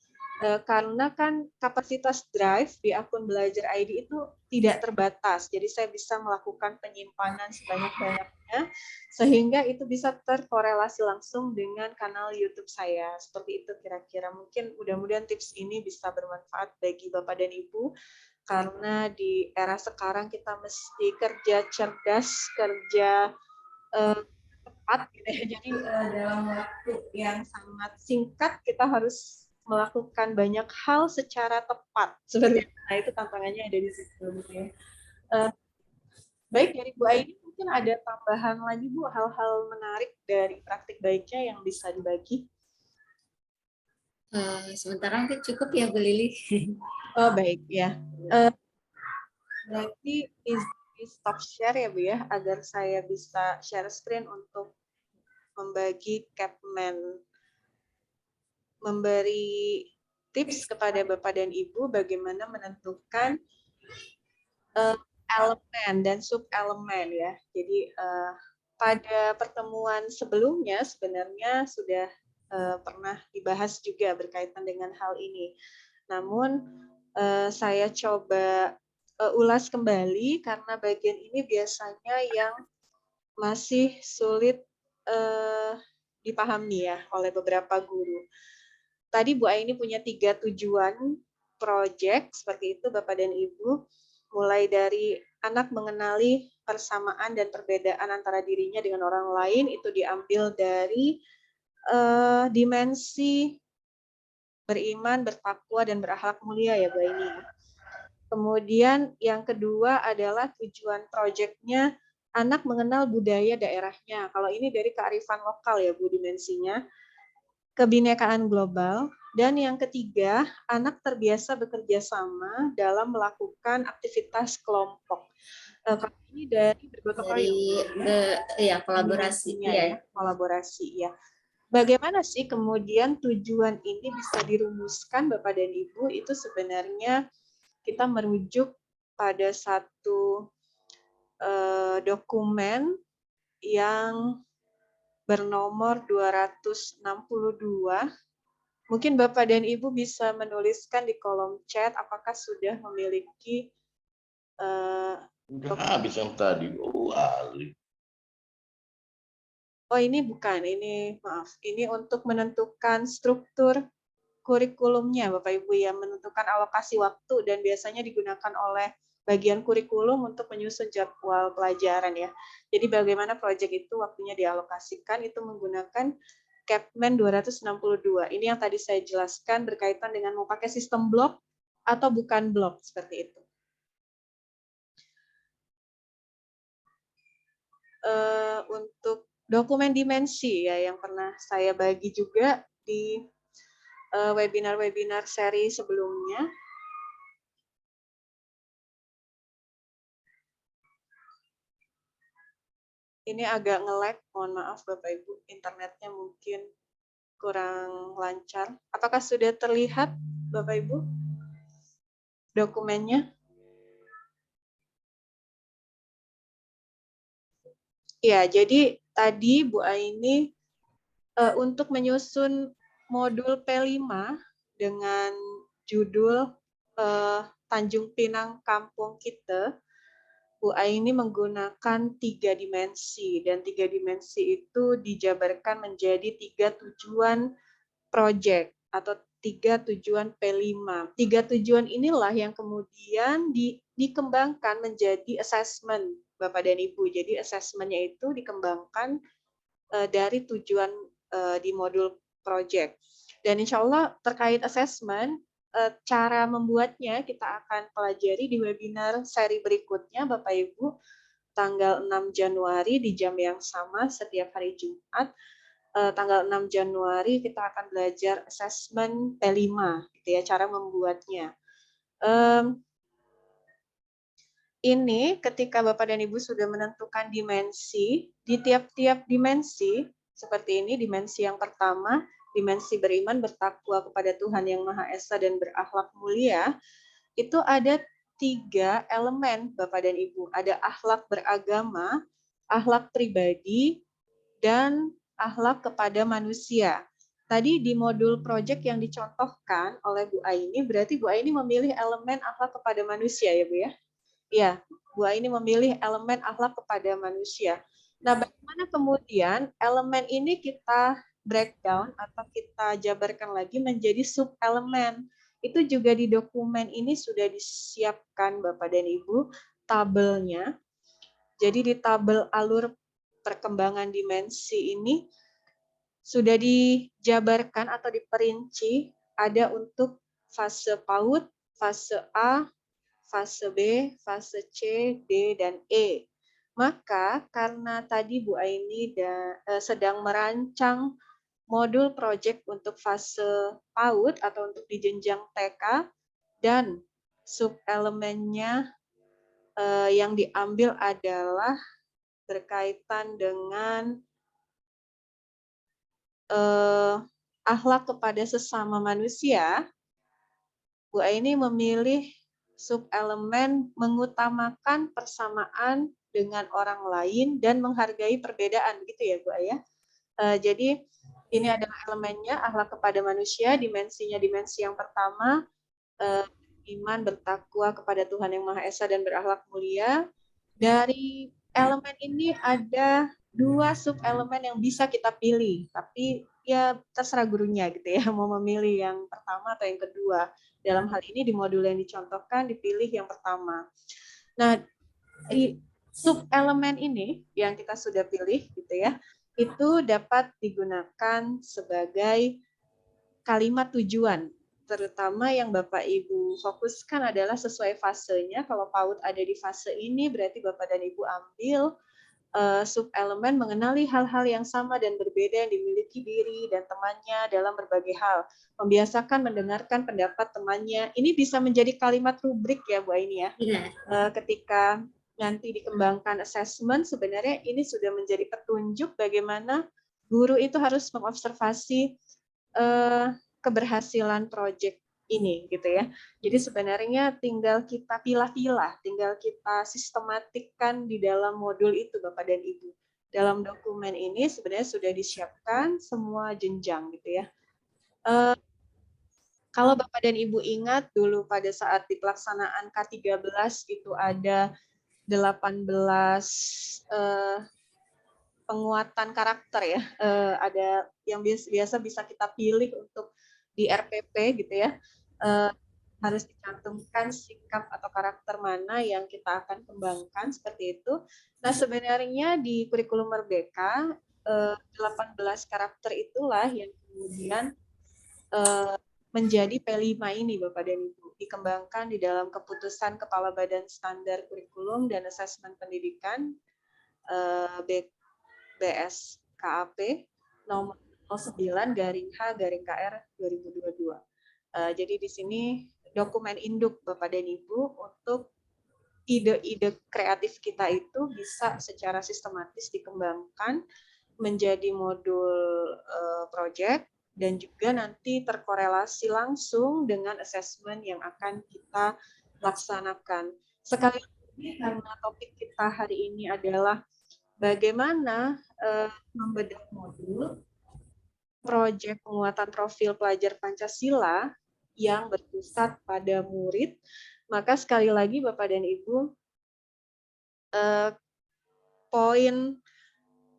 A: Karena kan kapasitas drive di akun belajar ID itu tidak terbatas, jadi saya bisa melakukan penyimpanan sebanyak-banyaknya sehingga itu bisa terkorelasi langsung dengan kanal YouTube saya. Seperti itu kira-kira. Mungkin mudah-mudahan tips ini bisa bermanfaat bagi Bapak dan Ibu, karena di era sekarang kita mesti kerja cerdas, kerja tepat gitu ya. Jadi dalam waktu yang sangat singkat kita harus melakukan banyak hal secara tepat. Sebenarnya nah, itu tantangannya ada di situ. Ya. Baik, dari Bu Aini mungkin ada tambahan lagi Bu, hal-hal menarik dari praktik baiknya yang bisa dibagi?
D: Sementara mungkin cukup ya Bu Lili.
A: Oh baik ya. Berarti stop share ya Bu ya, agar saya bisa share screen untuk membagi Capman, memberi tips kepada Bapak dan Ibu bagaimana menentukan elemen dan sub-elemen ya. Jadi pada pertemuan sebelumnya sebenarnya sudah pernah dibahas juga berkaitan dengan hal ini. Namun saya coba ulas kembali karena bagian ini biasanya yang masih sulit dipahami ya oleh beberapa guru. Tadi Bu Aini punya 3 tujuan proyek seperti itu Bapak dan Ibu, mulai dari anak mengenali persamaan dan perbedaan antara dirinya dengan orang lain, itu diambil dari dimensi beriman, bertakwa, dan berakhlak mulia ya Bu Aini. Kemudian yang kedua adalah tujuan proyeknya anak mengenal budaya daerahnya. Kalau ini dari kearifan lokal ya Bu dimensinya. Kebinekaan global, dan yang ketiga, anak terbiasa bekerja sama dalam melakukan aktivitas kelompok. Ini dari bergotong royong.
D: Ya, kolaborasi ya.
A: Kolaborasi ya. Bagaimana sih kemudian tujuan ini bisa dirumuskan Bapak dan Ibu? Itu sebenarnya kita merujuk pada satu dokumen yang bernomor 262. Mungkin Bapak dan Ibu bisa menuliskan di kolom chat apakah sudah memiliki
E: Udah habis yang tadi. Oh, Ali.
A: Oh, ini bukan, ini maaf. Ini untuk menentukan struktur kurikulumnya, Bapak Ibu, yang menentukan alokasi waktu dan biasanya digunakan oleh bagian kurikulum untuk menyusun jadwal pelajaran ya. Jadi bagaimana proyek itu waktunya dialokasikan itu menggunakan Capman 262. Ini yang tadi saya jelaskan berkaitan dengan mau pakai sistem blok atau bukan blok seperti itu. Untuk dokumen dimensi ya yang pernah saya bagi juga di webinar-webinar seri sebelumnya. Ini agak nge-lag, mohon maaf Bapak Ibu, internetnya mungkin kurang lancar. Apakah sudah terlihat Bapak Ibu dokumennya? Ya, jadi tadi Bu Aini untuk menyusun modul P5 dengan judul Tanjung Pinang Kampung Kita, Bu Aini menggunakan 3 dimensi, dan 3 dimensi itu dijabarkan menjadi 3 tujuan proyek atau 3 tujuan P5. 3 tujuan inilah yang kemudian dikembangkan menjadi assessment, Bapak dan Ibu. Jadi assessment-nya itu dikembangkan dari tujuan di modul proyek. Dan insya Allah terkait assessment, cara membuatnya kita akan pelajari di webinar seri berikutnya Bapak Ibu tanggal 6 Januari di jam yang sama setiap hari Jumat. Tanggal 6 Januari kita akan belajar assessment P5 gitu ya, cara membuatnya. Ini ketika Bapak dan Ibu sudah menentukan dimensi, di tiap-tiap dimensi seperti ini, dimensi yang pertama, dimensi beriman, bertakwa kepada Tuhan Yang Maha Esa dan berakhlak mulia, itu ada 3 elemen Bapak dan Ibu. Ada akhlak beragama, akhlak pribadi, dan akhlak kepada manusia. Tadi di modul proyek yang dicontohkan oleh Bu Aini, berarti Bu Aini memilih elemen akhlak kepada manusia ya Bu ya? Ya, Bu Aini memilih elemen akhlak kepada manusia. Nah, bagaimana kemudian elemen ini kita breakdown atau kita jabarkan lagi menjadi sub-elemen. Itu juga di dokumen ini sudah disiapkan Bapak dan Ibu tabelnya. Jadi di tabel alur perkembangan dimensi ini sudah dijabarkan atau diperinci ada untuk fase PAUD, fase A, fase B, fase C, D, dan E. Maka karena tadi Bu Aini sedang merancang modul proyek untuk fase PAUD atau untuk di jenjang TK, dan sub-elemennya yang diambil adalah berkaitan dengan akhlak kepada sesama manusia, Bu Aini memilih sub-elemen mengutamakan persamaan dengan orang lain dan menghargai perbedaan, gitu ya Bu ya. Jadi ini adalah elemennya, akhlak kepada manusia, dimensinya dimensi yang pertama, iman, bertakwa kepada Tuhan Yang Maha Esa dan berakhlak mulia. Dari elemen ini ada 2 sub-elemen yang bisa kita pilih, tapi ya terserah gurunya gitu ya, mau memilih yang pertama atau yang kedua. Dalam hal ini di modul yang dicontohkan dipilih yang pertama. Nah, di sub-elemen ini yang kita sudah pilih gitu ya, itu dapat digunakan sebagai kalimat tujuan. Terutama yang Bapak Ibu fokuskan adalah sesuai fasenya. Kalau PAUD ada di fase ini, berarti Bapak dan Ibu ambil sub-elemen mengenali hal-hal yang sama dan berbeda yang dimiliki diri dan temannya dalam berbagai hal. Membiasakan mendengarkan pendapat temannya. Ini bisa menjadi kalimat rubrik ya Bu Aini ya. Ketika nanti dikembangkan assessment, sebenarnya ini sudah menjadi petunjuk bagaimana guru itu harus mengobservasi keberhasilan proyek ini gitu ya. Jadi sebenarnya tinggal kita pilah-pilah, tinggal kita sistematikkan di dalam modul itu Bapak dan Ibu. Dalam dokumen ini sebenarnya sudah disiapkan semua jenjang gitu ya. Kalau Bapak dan Ibu ingat dulu pada saat di pelaksanaan K13 itu ada 18 penguatan karakter ya. Ada yang biasa bisa kita pilih untuk di RPP gitu ya. Harus dicantumkan sikap atau karakter mana yang kita akan kembangkan seperti itu. Nah, sebenarnya di kurikulum Merdeka 18 karakter itulah yang kemudian menjadi P5 ini Bapak dan Ibu, dikembangkan di dalam keputusan Kepala Badan Standar Kurikulum dan Asesmen Pendidikan BSKAP nomor 09/H/KR 2022. Jadi di sini dokumen induk Bapak dan Ibu untuk ide-ide kreatif kita itu bisa secara sistematis dikembangkan menjadi modul project dan juga nanti terkorelasi langsung dengan asesmen yang akan kita laksanakan. Sekali lagi karena topik kita hari ini adalah bagaimana membedah modul proyek penguatan profil pelajar Pancasila yang berpusat pada murid, maka sekali lagi Bapak dan Ibu, poin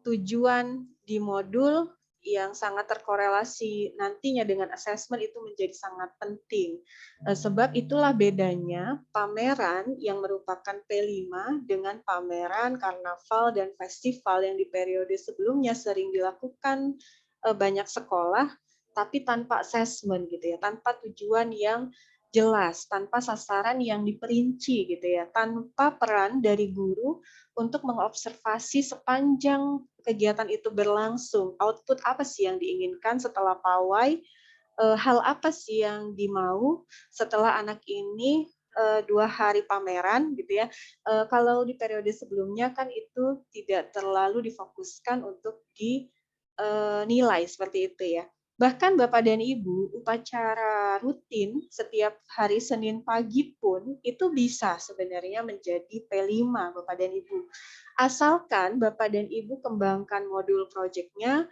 A: tujuan di modul yang sangat terkorelasi nantinya dengan asesmen itu menjadi sangat penting. Sebab itulah bedanya pameran yang merupakan P5 dengan pameran, karnaval, dan festival yang di periode sebelumnya sering dilakukan banyak sekolah, tapi tanpa asesmen gitu ya, tanpa tujuan yang jelas, tanpa sasaran yang diperinci gitu ya, tanpa peran dari guru untuk mengobservasi sepanjang kegiatan itu berlangsung, output apa sih yang diinginkan setelah pawai, hal apa sih yang dimau setelah anak ini 2 hari pameran gitu ya. Kalau di periode sebelumnya kan itu tidak terlalu difokuskan untuk dinilai seperti itu ya. Bahkan Bapak dan Ibu, upacara rutin setiap hari Senin pagi pun itu bisa sebenarnya menjadi P5 Bapak dan Ibu. Asalkan Bapak dan Ibu kembangkan modul proyeknya,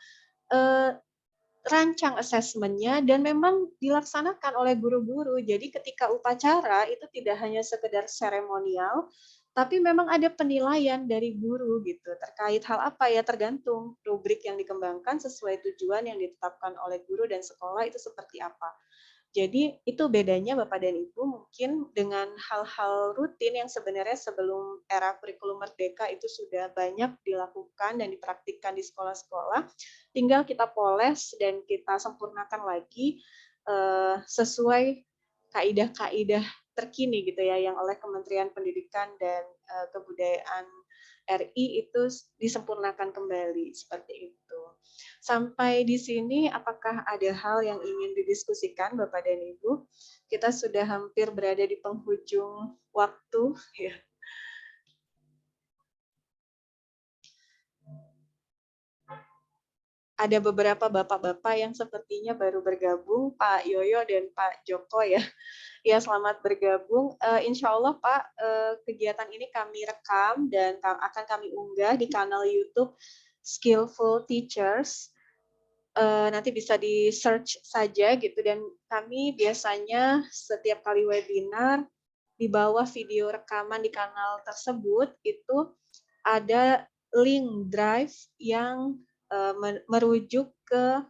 A: rancang asesmennya, dan memang dilaksanakan oleh guru-guru. Jadi ketika upacara itu tidak hanya sekedar seremonial, tapi memang ada penilaian dari guru gitu. Terkait hal apa ya, tergantung rubrik yang dikembangkan sesuai tujuan yang ditetapkan oleh guru dan sekolah itu seperti apa. Jadi itu bedanya Bapak dan Ibu mungkin dengan hal-hal rutin yang sebenarnya sebelum era kurikulum Merdeka itu sudah banyak dilakukan dan dipraktikkan di sekolah-sekolah. Tinggal kita poles dan kita sempurnakan lagi sesuai kaidah-kaidah terkini gitu ya yang oleh Kementerian Pendidikan dan Kebudayaan RI itu disempurnakan kembali seperti itu. Sampai di sini apakah ada hal yang ingin didiskusikan Bapak dan Ibu? Kita sudah hampir berada di penghujung waktu ya. Ada beberapa bapak-bapak yang sepertinya baru bergabung, Pak Yoyo dan Pak Joko ya. Ya, selamat bergabung. Insya Allah Pak, kegiatan ini kami rekam dan akan kami unggah di kanal YouTube Skillful Teachers. Nanti bisa di search saja gitu, dan kami biasanya setiap kali webinar di bawah video rekaman di kanal tersebut itu ada link drive yang merujuk ke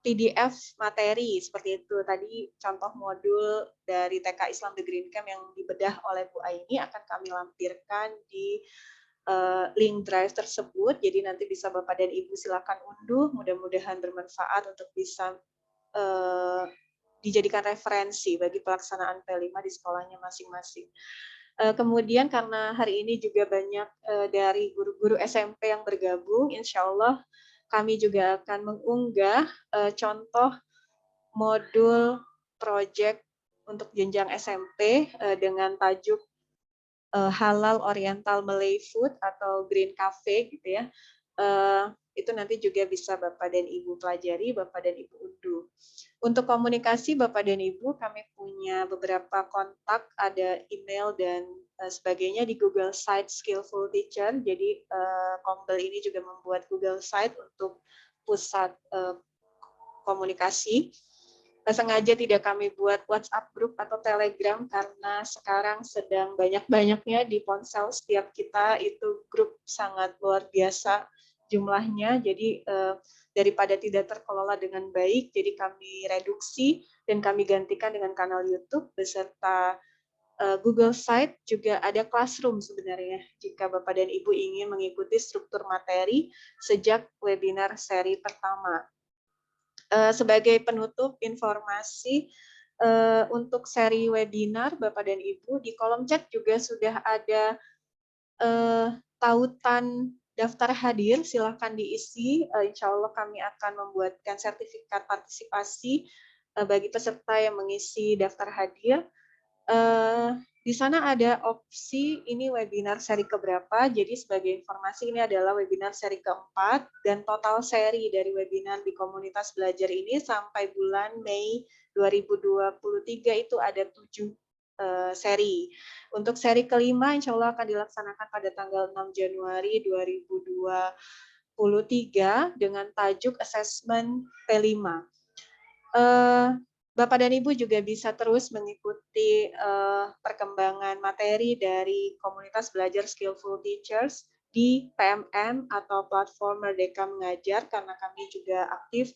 A: PDF materi seperti itu. Tadi contoh modul dari TK Islam The Green Camp yang dibedah oleh Bu Aini akan kami lampirkan di link drive tersebut. Jadi nanti bisa Bapak dan Ibu silakan unduh. Mudah-mudahan bermanfaat untuk bisa dijadikan referensi bagi pelaksanaan P5 di sekolahnya masing-masing. Kemudian karena hari ini juga banyak dari guru-guru SMP yang bergabung, insya Allah kami juga akan mengunggah contoh modul project untuk jenjang SMP dengan tajuk Halal Oriental Malay Food atau Green Cafe gitu ya. itu nanti juga bisa Bapak dan Ibu pelajari, Bapak dan Ibu unduh. Untuk komunikasi Bapak dan Ibu, kami punya beberapa kontak, ada email dan sebagainya di Google Site Skillful Teacher. Jadi Kombel ini juga membuat Google Site untuk pusat komunikasi. Sengaja tidak kami buat WhatsApp group atau Telegram karena sekarang sedang banyak-banyaknya di ponsel setiap kita, itu grup sangat luar biasa jumlahnya. Jadi daripada tidak terkelola dengan baik, jadi kami reduksi dan kami gantikan dengan kanal YouTube beserta Google Site. Juga ada Classroom sebenarnya jika Bapak dan Ibu ingin mengikuti struktur materi sejak webinar seri pertama. Sebagai penutup informasi untuk seri webinar Bapak dan Ibu, di kolom chat juga sudah ada tautan daftar hadir, silakan diisi. Insya Allah kami akan membuatkan sertifikat partisipasi bagi peserta yang mengisi daftar hadir. Di sana ada opsi ini webinar seri keberapa, jadi sebagai informasi ini adalah webinar seri keempat, dan total seri dari webinar di komunitas belajar ini sampai bulan Mei 2023 itu ada 7 seri. Untuk seri kelima insya Allah akan dilaksanakan pada tanggal 6 Januari 2023 dengan tajuk Assessment P5. Bapak dan Ibu juga bisa terus mengikuti perkembangan materi dari komunitas belajar Skillful Teachers di PMM atau platform Merdeka Mengajar, karena kami juga aktif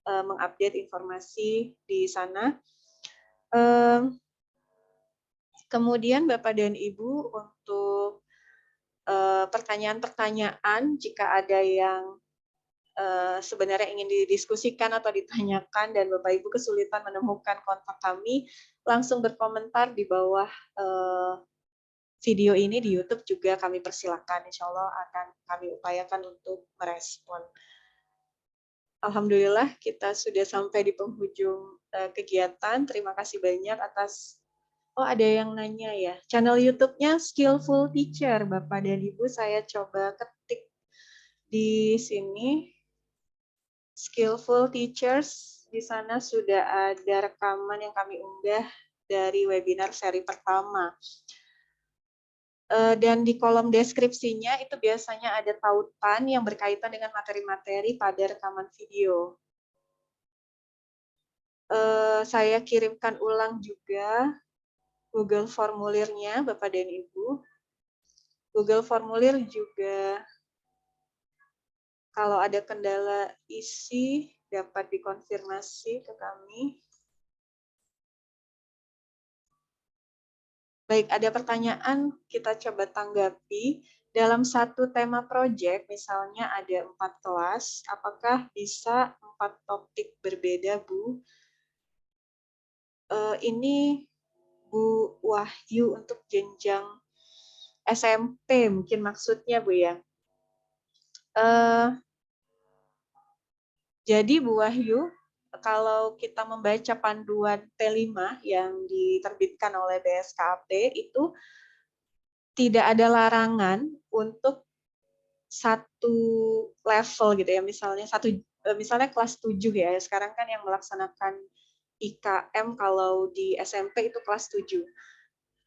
A: mengupdate informasi di sana. Kemudian Bapak dan Ibu untuk pertanyaan-pertanyaan jika ada yang sebenarnya ingin didiskusikan atau ditanyakan dan Bapak Ibu kesulitan menemukan kontak kami, langsung berkomentar di bawah video ini di YouTube juga kami persilakan. Insya Allah akan kami upayakan untuk merespon. Alhamdulillah kita sudah sampai di penghujung kegiatan. Terima kasih banyak atas, ada yang nanya ya, channel YouTube-nya Skillful Teacher, Bapak dan Ibu, saya coba ketik di sini. Skillful Teachers, di sana sudah ada rekaman yang kami unggah dari webinar seri pertama. Dan di kolom deskripsinya itu biasanya ada tautan yang berkaitan dengan materi-materi pada rekaman video. Saya kirimkan ulang juga Google formulirnya, Bapak dan Ibu. Google formulir juga kalau ada kendala isi dapat dikonfirmasi ke kami. Baik, ada pertanyaan kita coba tanggapi. Dalam satu tema proyek, misalnya ada 4 kelas, apakah bisa 4 topik berbeda, Bu? Ini Bu Wahyu untuk jenjang SMP, mungkin maksudnya, Bu ya. Jadi Bu Wahyu, kalau kita membaca panduan P5 yang diterbitkan oleh BSKP itu tidak ada larangan untuk satu level gitu ya, misalnya kelas 7 ya, sekarang kan yang melaksanakan IKM kalau di SMP itu kelas 7.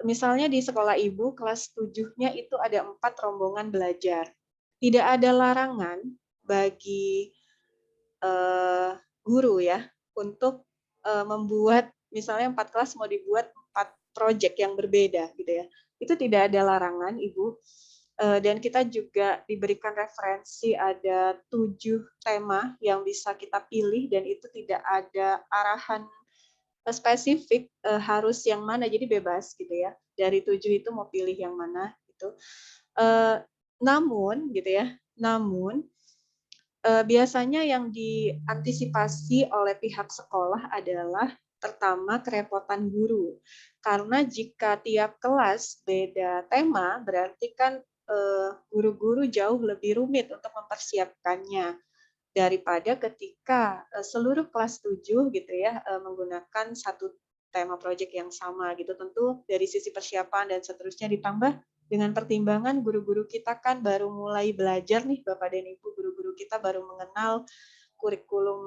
A: Misalnya di sekolah Ibu kelas 7-nya itu ada 4 rombongan belajar. Tidak ada larangan bagi guru ya untuk membuat misalnya 4 kelas mau dibuat 4 proyek yang berbeda gitu ya. Itu tidak ada larangan, Ibu. Dan kita juga diberikan referensi ada 7 tema yang bisa kita pilih dan itu tidak ada arahan spesifik harus yang mana, jadi bebas gitu ya. Dari 7 itu mau pilih yang mana gitu. Namun gitu ya, biasanya yang diantisipasi oleh pihak sekolah adalah pertama kerepotan guru. Karena jika tiap kelas beda tema, berarti kan guru-guru jauh lebih rumit untuk mempersiapkannya daripada ketika seluruh kelas 7 gitu ya menggunakan satu tema proyek yang sama gitu. Tentu dari sisi persiapan dan seterusnya ditambah dengan pertimbangan guru-guru kita kan baru mulai belajar nih Bapak dan Ibu, guru-guru kita baru mengenal kurikulum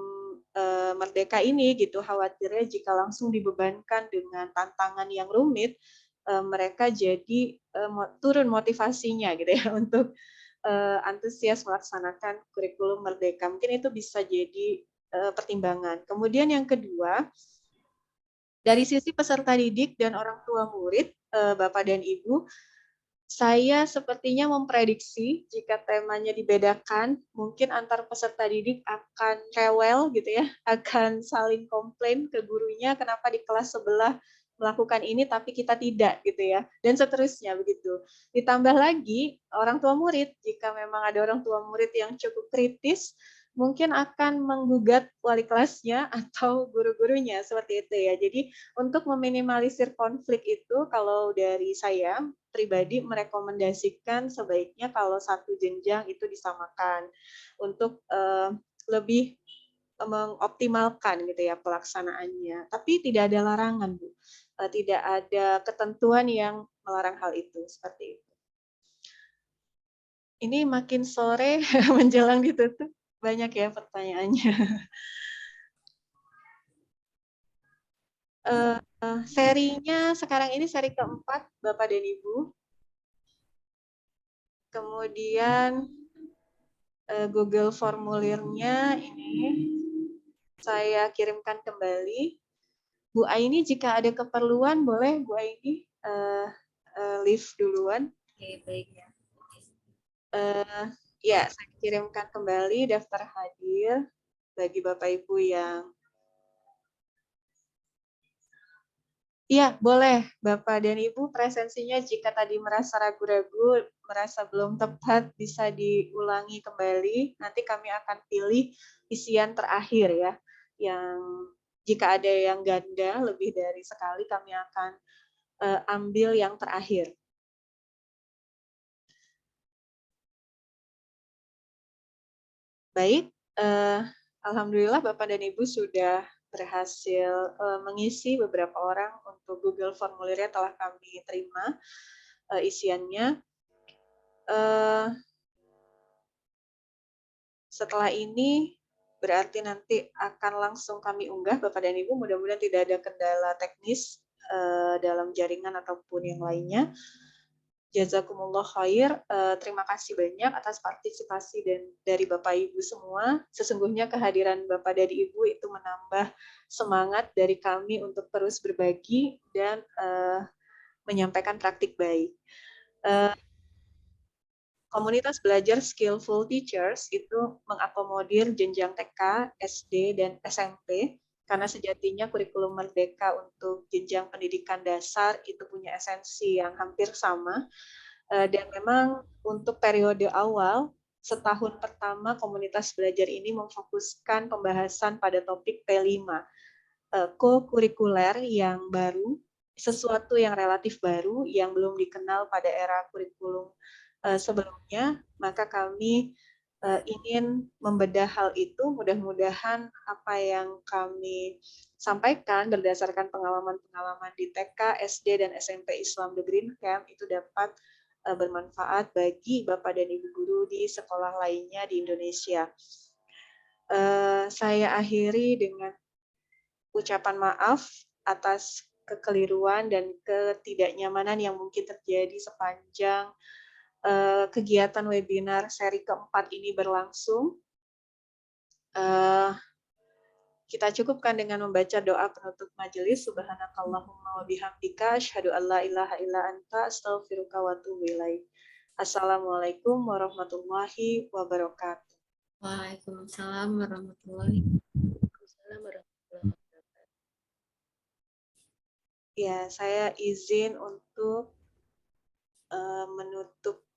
A: Merdeka ini gitu. Khawatirnya jika langsung dibebankan dengan tantangan yang rumit, mereka jadi turun motivasinya gitu ya untuk antusias melaksanakan kurikulum Merdeka. Mungkin itu bisa jadi pertimbangan. Kemudian yang kedua, dari sisi peserta didik dan orang tua murid, Bapak dan Ibu, saya sepertinya memprediksi jika temanya dibedakan, mungkin antar peserta didik akan rewel gitu ya, akan saling komplain ke gurunya kenapa di kelas sebelah melakukan ini tapi kita tidak gitu ya, dan seterusnya begitu. Ditambah lagi orang tua murid, jika memang ada orang tua murid yang cukup kritis, mungkin akan menggugat wali kelasnya atau guru-gurunya seperti itu ya. Jadi untuk meminimalisir konflik itu, kalau dari saya pribadi merekomendasikan sebaiknya kalau satu jenjang itu disamakan untuk lebih mengoptimalkan gitu ya pelaksanaannya. Tapi tidak ada larangan, Bu. Tidak ada ketentuan yang melarang hal itu seperti itu. Ini makin sore menjelang ditutup, banyak ya pertanyaannya. Serinya sekarang ini seri keempat, Bapak dan Ibu. Kemudian Google formulirnya ini saya kirimkan kembali. Bu Aini jika ada keperluan boleh Bu Aini leave duluan.
D: Oke, baik ya.
A: Ya, saya kirimkan kembali daftar hadir bagi Bapak Ibu yang iya, boleh Bapak dan Ibu presensinya jika tadi merasa ragu-ragu, merasa belum tepat bisa diulangi kembali. Nanti kami akan pilih isian terakhir ya. Yang jika ada yang ganda lebih dari sekali kami akan ambil yang terakhir. Baik, alhamdulillah Bapak dan Ibu sudah berhasil mengisi beberapa orang untuk Google formulirnya telah kami terima isiannya. Setelah ini berarti nanti akan langsung kami unggah Bapak dan Ibu, mudah-mudahan tidak ada kendala teknis dalam jaringan ataupun yang lainnya. Jazakumullah khair, terima kasih banyak atas partisipasi dari Bapak Ibu semua. Sesungguhnya kehadiran Bapak dan Ibu itu menambah semangat dari kami untuk terus berbagi dan menyampaikan praktik baik. Komunitas belajar Skillful Teachers itu mengakomodir jenjang TK, SD, dan SMP, karena sejatinya kurikulum Merdeka untuk jenjang pendidikan dasar itu punya esensi yang hampir sama. Dan memang untuk periode awal, setahun pertama komunitas belajar ini memfokuskan pembahasan pada topik P5, co-kurikuler yang baru, sesuatu yang relatif baru, yang belum dikenal pada era kurikulum sebelumnya, maka kami ingin membedah hal itu. Mudah-mudahan apa yang kami sampaikan berdasarkan pengalaman-pengalaman di TK, SD, dan SMP Islam The Green Camp itu dapat bermanfaat bagi Bapak dan Ibu guru di sekolah lainnya di Indonesia. Saya akhiri dengan ucapan maaf atas kekeliruan dan ketidaknyamanan yang mungkin terjadi sepanjang kegiatan webinar seri keempat ini berlangsung. Kita cukupkan dengan membaca doa penutup majelis. Subhanakallahumma wa bihamdika asyhadu an la ilaha illa anta astaghfiruka wa atubu ilaik. Assalamualaikum warahmatullahi wabarakatuh.
D: Waalaikumsalam warahmatullahi
C: Wassalamualaikum.
A: Ya, saya izin untuk menutup